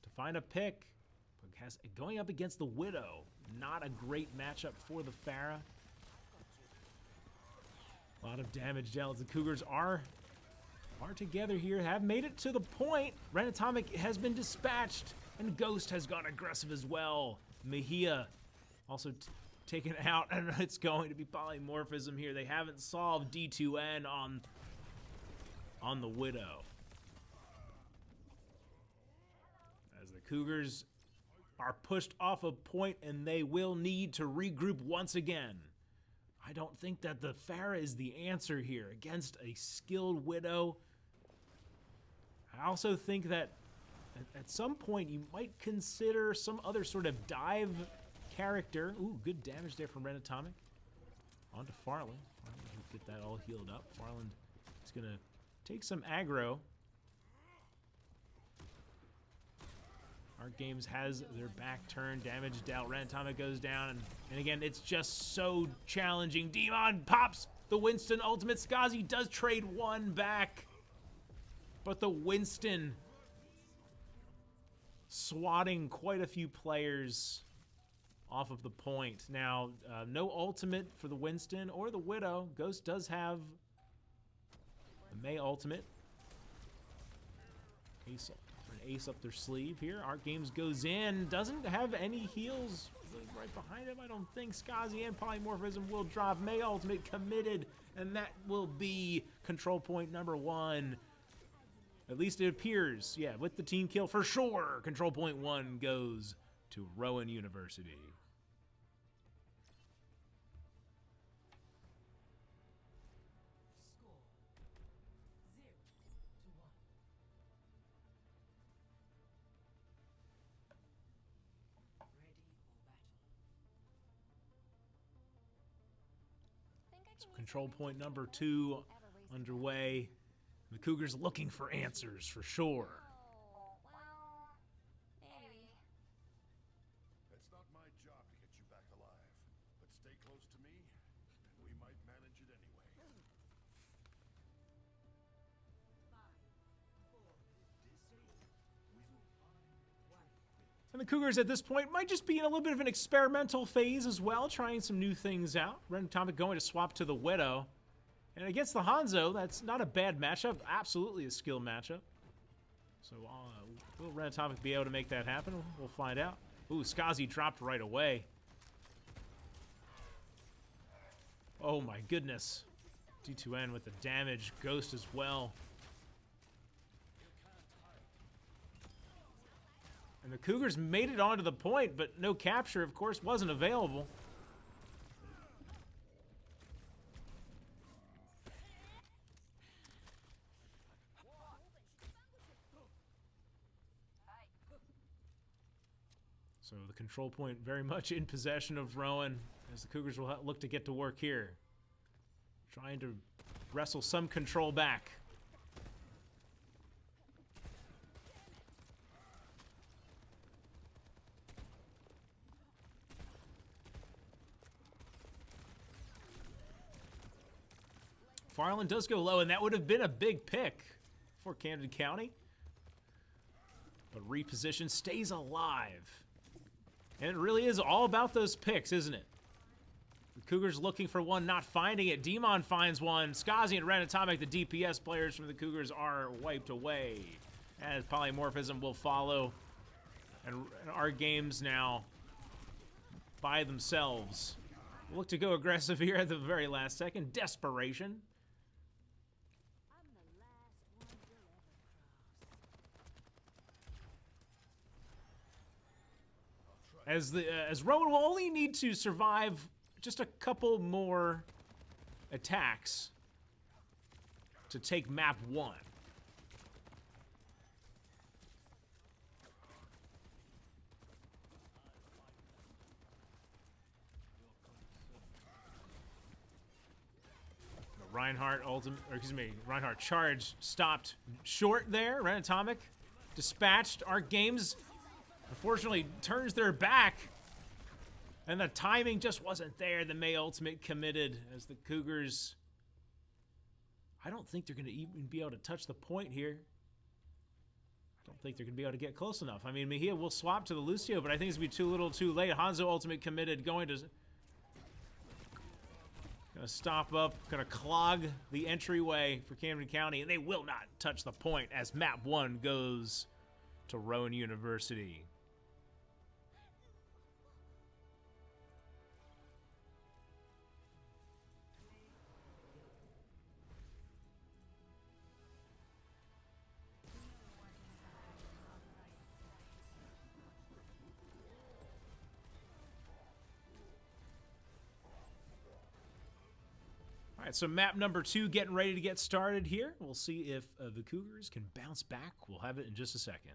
to find a pick. Going up against the Widow, not a great matchup for the Pharah. A lot of damage dealt. The Cougars are together here, have made it to the point. Ren Atomic has been dispatched, and Ghost has gone aggressive as well. Mejia also taken out, and it's going to be Polymorphism here. They haven't solved D2N on the Widow. As the Cougars are pushed off a point, and they will need to regroup once again. I don't think that the Pharah is the answer here against a skilled Widow. I also think that at some point you might consider some other sort of dive character. Ooh, good damage there from Ren Atomic. On to Farland. Farland will get that all healed up. Farland is going to take some aggro. Our games has their back turned, damage dealt. Ren Atomic goes down, and again, it's just so challenging. Demon pops the Winston ultimate. Skazi does trade one back, but the Winston swatting quite a few players off of the point. Now, no ultimate for the Winston or the Widow. Ghost does have the May ultimate. Ace up their sleeve here. Art Games goes in, doesn't have any heals right behind him, I don't think. Skazi and Polymorphism will drop. May ultimate committed, and that will be control point number 1. At least it appears, yeah, with the team kill for sure. Control point 1 goes to Rowan University. So control point number 2 underway. The Cougars looking for answers for sure. Well, maybe. It's not my job to get you back alive, but stay close to me, and we might manage it anyway. And the Cougars at this point might just be in a little bit of an experimental phase as well, trying some new things out. Ren Atomic going to swap to the Widow. And against the Hanzo, that's not a bad matchup. Absolutely a skill matchup. So will Ren Atomic be able to make that happen? We'll find out. Ooh, Skazi dropped right away. Oh my goodness. D2N with the damage. Ghost as well. And the Cougars made it onto the point, but no capture, of course, wasn't available. So the control point very much in possession of Rowan as the Cougars will look to get to work here. Trying to wrestle some control back. Farland does go low, and that would have been a big pick for Camden County. But reposition stays alive. And it really is all about those picks, isn't it? The Cougars looking for one, not finding it. Demon finds one. Skazi and Ren Atomic, the DPS players from the Cougars, are wiped away. As Polymorphism will follow. And our games now by themselves. Look to go aggressive here at the very last second. Desperation. I'm the last one you'll ever cross. As Rowan will only need to survive just a couple more attacks to take map 1. Reinhardt Reinhardt charge stopped short there. Ren Atomic dispatched. Our games unfortunately turns their back, and the timing just wasn't there. The May ultimate committed as the Cougars. I don't think they're going to even be able to touch the point here. I don't think they're going to be able to get close enough. I mean, Mejia will swap to the Lucio, but I think it's going to be too little too late. Hanzo ultimate committed, going to stop up, gonna clog the entryway for Camden County, and they will not touch the point as map 1 goes to Rowan University. All right, so map number 2 getting ready to get started here. We'll see if the Cougars can bounce back. We'll have it in just a second.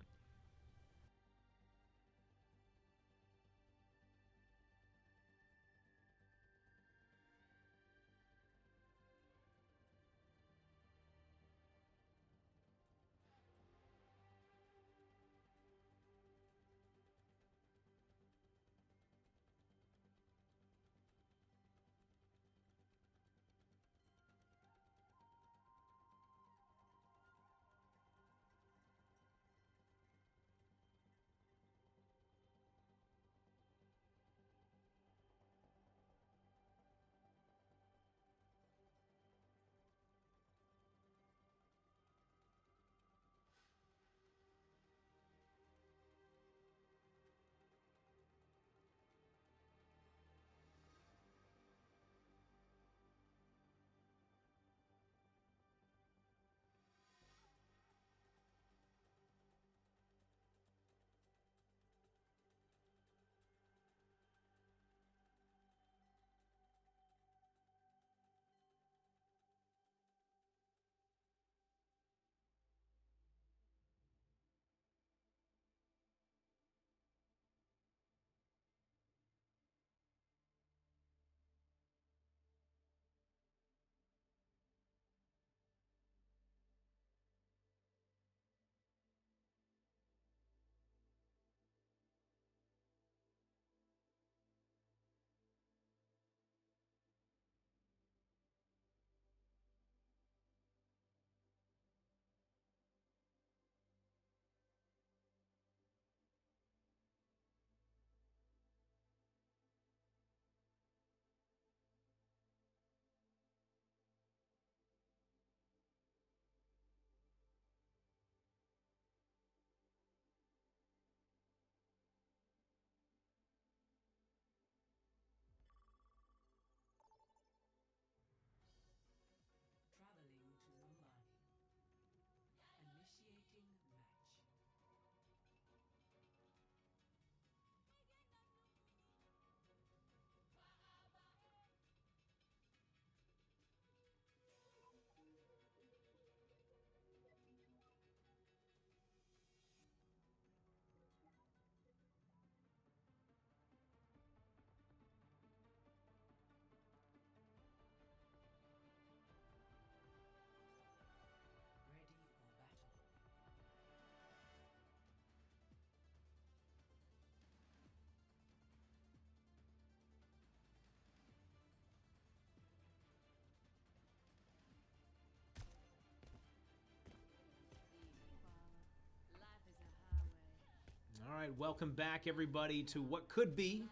right, welcome back everybody to what could be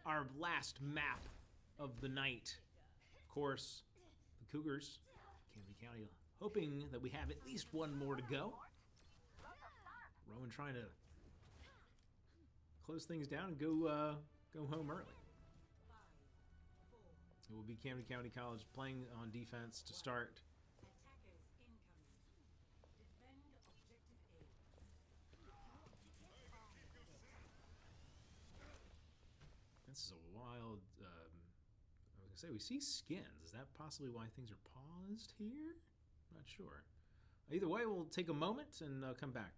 our last map of the night. Of course, the Cougars, Camden County, hoping that we have at least one more to go. Rowan trying to close things down and go home early. It will be Camden County College playing on defense to start. This is a wild. I was gonna say we see skins. Is that possibly why things are paused here? Not sure. Either way, we'll take a moment and come back.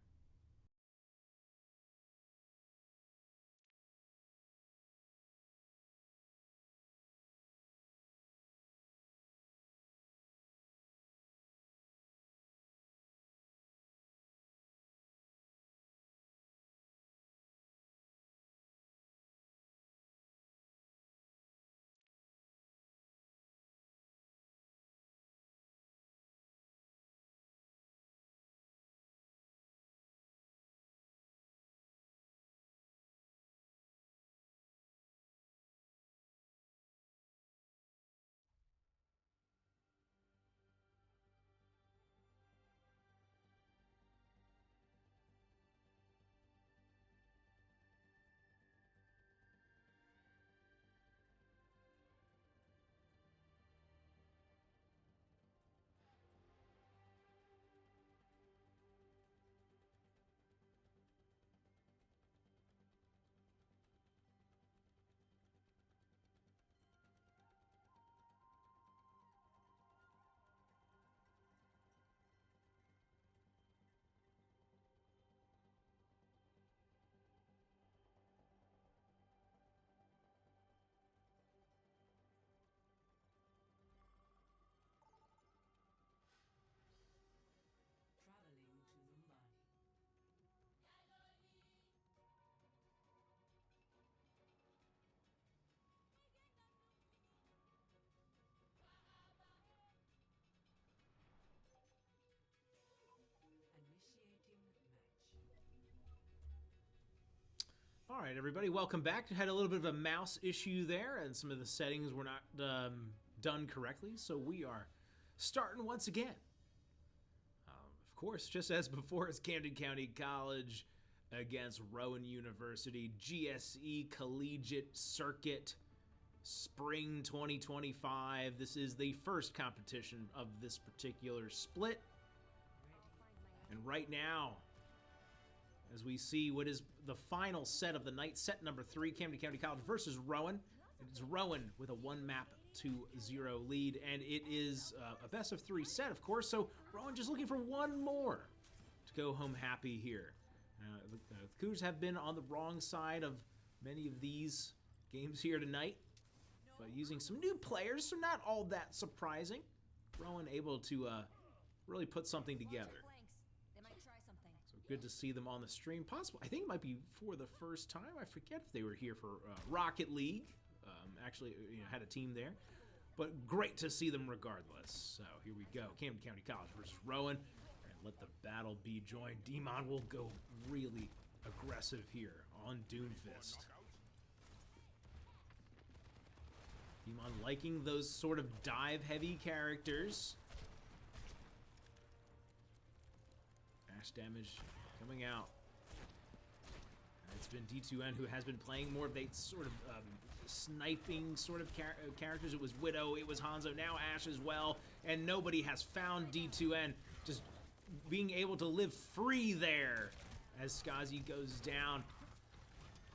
All right, everybody, welcome back. Had a little bit of a mouse issue there, and some of the settings were not done correctly, so we are starting once again. Of course, just as before, it's Camden County College against Rowan University, GSE Collegiate Circuit, Spring 2025. This is the first competition of this particular split. And right now, as we see what is the final set of the night, set number 3, Camden County College versus Rowan. It's Rowan with a 1-0 lead, and it is a best of 3 set, of course, so Rowan just looking for one more to go home happy here. The Cougars have been on the wrong side of many of these games here tonight, but using some new players, so not all that surprising. Rowan able to really put something together. Good to see them on the stream. Possible, I think it might be for the first time. I forget if they were here for Rocket League. Actually, had a team there. But great to see them regardless. So here we go. Camden County College versus Rowan. And let the battle be joined. Demon will go really aggressive here on Doomfist. Demon liking those sort of dive-heavy characters. Dash damage coming out. It's been D2N who has been playing more of a sort of sniping sort of characters. It was Widow, it was Hanzo, now Ash as well, and nobody has found D2N just being able to live free there as Skazi goes down.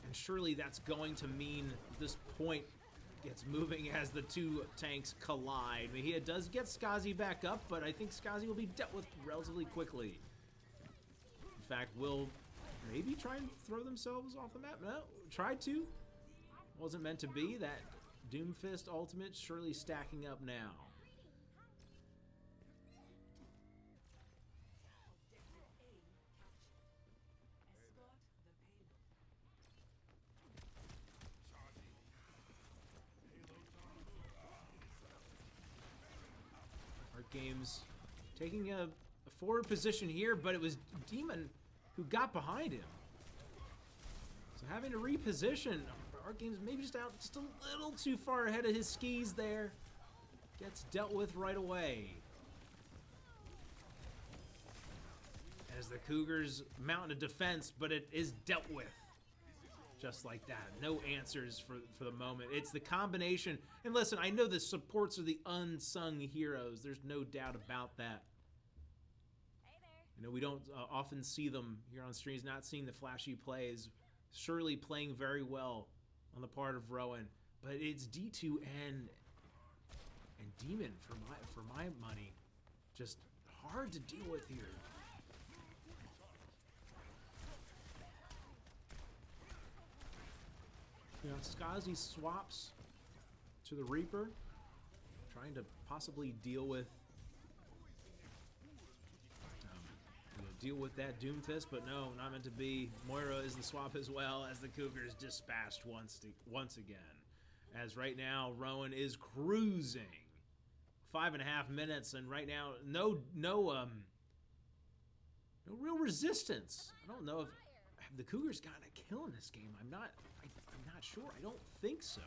And surely that's going to mean this point gets moving as the two tanks collide. Mejia does get Skazi back up, but I think Skazi will be dealt with relatively quickly. In fact, will maybe try and throw themselves off the map. No, tried to. Wasn't meant to be. That Doomfist ultimate surely stacking up now. Art Games taking a forward position here, but it was Demon who got behind him. So having to reposition. Our game's maybe just out just a little too far ahead of his skis there. Gets dealt with right away. As the Cougars mount a defense, but it is dealt with. Just like that. No answers for the moment. It's the combination. And listen, I know the supports are the unsung heroes. There's no doubt about that. You know, we don't often see them here on streams, not seeing the flashy plays. Surely playing very well on the part of Rowan. But it's D2 and Demon for my money. Just hard to deal with here. You know, Skazi swaps to the Reaper, trying to possibly deal with that Doomfist, but no, not meant to be. Moira is the swap as well, as the Cougars dispatched once again. As right now, Rowan is cruising 5.5 minutes, and right now, no real resistance. I don't know if have the Cougars gotten a kill in this game. I'm not sure. I don't think so.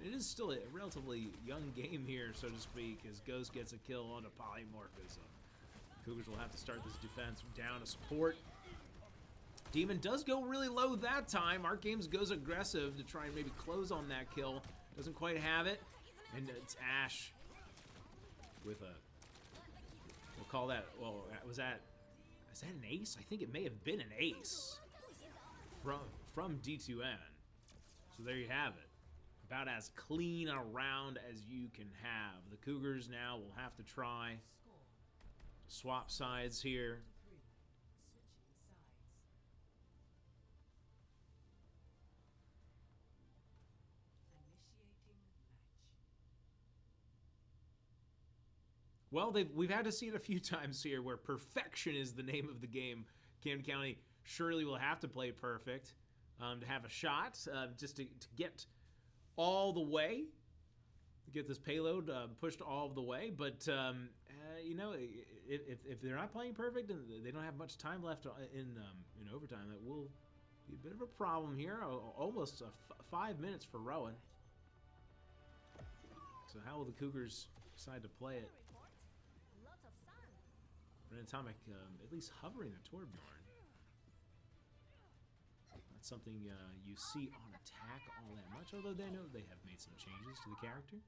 It is still a relatively young game here, so to speak, as Ghost gets a kill on a polymorphism. Cougars will have to start this defense down to support. Demon does go really low that time. Our Games goes aggressive to try and maybe close on that kill. Doesn't quite have it. And it's Ash with a, we'll call that, well, is that an ace? I think it may have been an ace from D2N. So there you have it. About as clean a round as you can have. The Cougars now will have to try to swap sides here. Well, we've had to see it a few times here where perfection is the name of the game. Camden County surely will have to play perfect to have a shot, just to get all the way, get this payload pushed all the way. But, you know, if they're not playing perfect and they don't have much time left in overtime, that will be a bit of a problem here. Almost 5 minutes for Rowan. So how will the Cougars decide to play it? Atomic, at least hovering the Torbjorn. Not something you see on attack all that much, although they know they have made some changes to the character.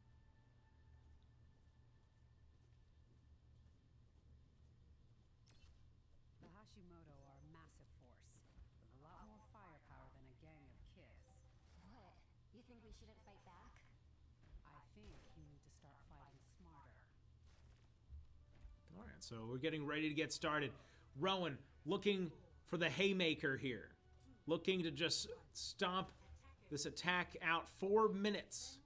The Hashimoto are a massive force, with a lot more firepower than a gang of kids. What? You think we shouldn't fight back? I think you need to start fighting smarter. All right, so we're getting ready to get started. Rowan looking for the haymaker here. Looking to just stomp this attack out. 4 minutes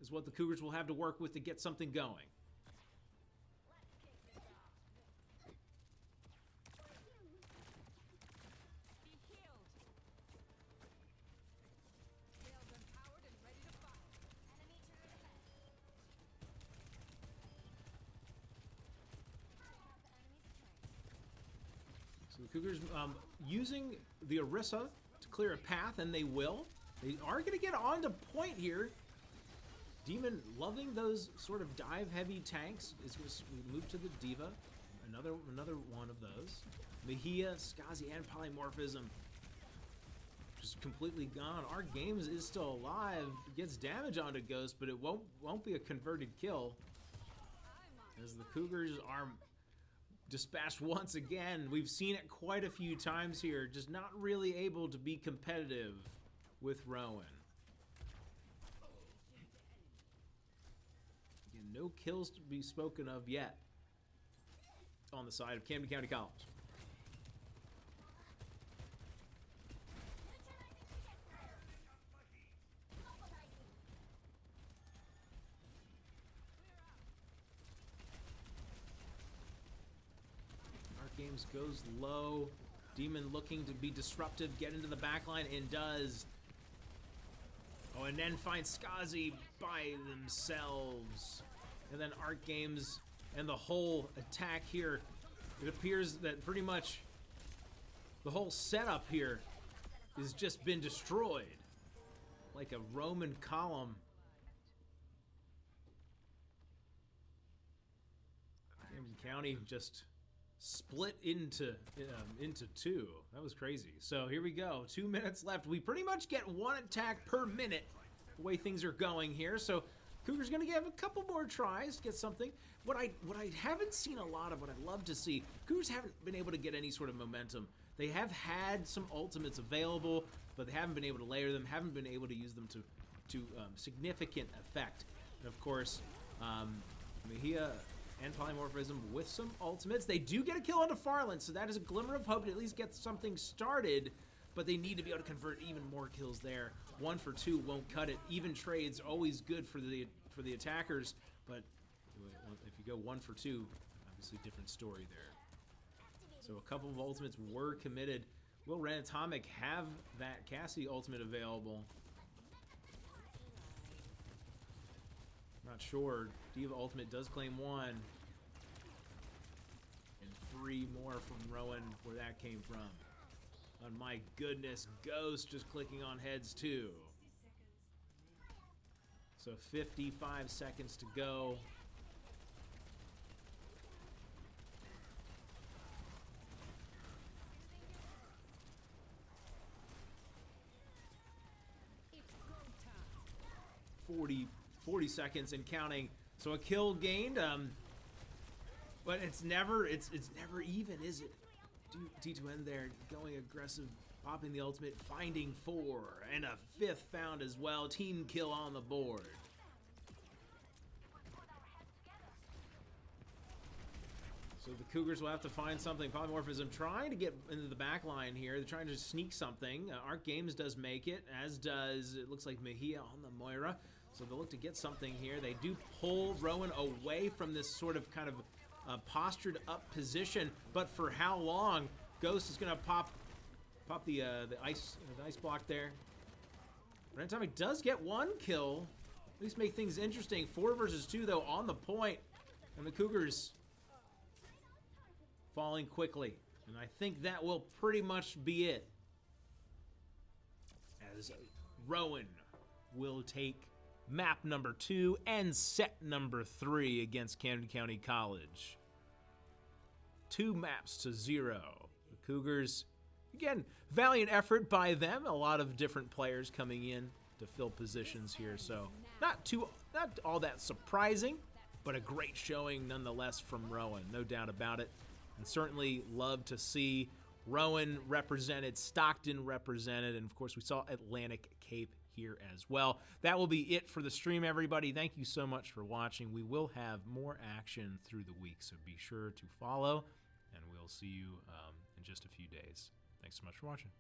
is what the Cougars will have to work with to get something going. So the Cougars using the Orisa to clear a path, and they will. They are going to get on to point here. Demon loving those sort of dive-heavy tanks. We move to the Diva. Another one of those. Mejia, Skazi, and Polymorphism just completely gone. Our Games is still alive. Gets damage onto Ghost, but it won't be a converted kill. As the Cougars are dispatched once again. We've seen it quite a few times here, just not really able to be competitive with Rowan. Again, no kills to be spoken of yet on the side of Camden County College. Games goes low. Demon looking to be disruptive, get into the backline, and does. Oh, and then finds Skazi by themselves. And then Art Games and the whole attack here. It appears that pretty much the whole setup here has just been destroyed. Like a Roman column. Camden County just split into two. That was crazy. So here we go. 2 minutes left. We pretty much get one attack per minute the way things are going here. So Cougar's gonna give a couple more tries to get something. What I haven't seen a lot of, what I'd love to see, Cougars haven't been able to get any sort of momentum. They have had some ultimates available, but they haven't been able to layer them, haven't been able to use them to significant effect. And of course, Mejia and Polymorphism with some ultimates. They do get a kill onto Farland, so that is a glimmer of hope to at least get something started, but they need to be able to convert even more kills there. 1 for 2 won't cut it. Even trades always good for the attackers, but if you go 1 for 2, obviously different story there. So a couple of ultimates were committed. Will Renatomic have that Cassie ultimate available? Not sure. Diva ultimate does claim 1. And 3 more from Rowan, where that came from. And my goodness, Ghost just clicking on heads too. So 55 seconds to go. It's go time. 40 seconds and counting. So a kill gained, but it's never even, is it? D2N there going aggressive, popping the ultimate, finding 4, and a 5th found as well. Team kill on the board. So the Cougars will have to find something. Polymorphism trying to get into the back line here. They're trying to sneak something. Arc Games does make it, as does, it looks like Mejia on the Moira. So they'll look to get something here. They do pull Rowan away from this sort of kind of postured up position, but for how long? Ghost is gonna pop the ice block there. Renatomic does get 1 kill. At least make things interesting. 4 versus 2 though on the point, and the Cougars falling quickly. And I think that will pretty much be it, as Rowan will take map number 2 and set number 3 against Camden County College. 2 maps to 0. The Cougars, again, valiant effort by them. A lot of different players coming in to fill positions here, so not all that surprising, but a great showing nonetheless from Rowan, no doubt about it. And certainly love to see Rowan represented, Stockton represented, and of course we saw Atlantic Cape here as well. That will be it for the stream, everybody. Thank you so much for watching. We will have more action through the week, so be sure to follow, and we'll see you in just a few days. Thanks so much for watching.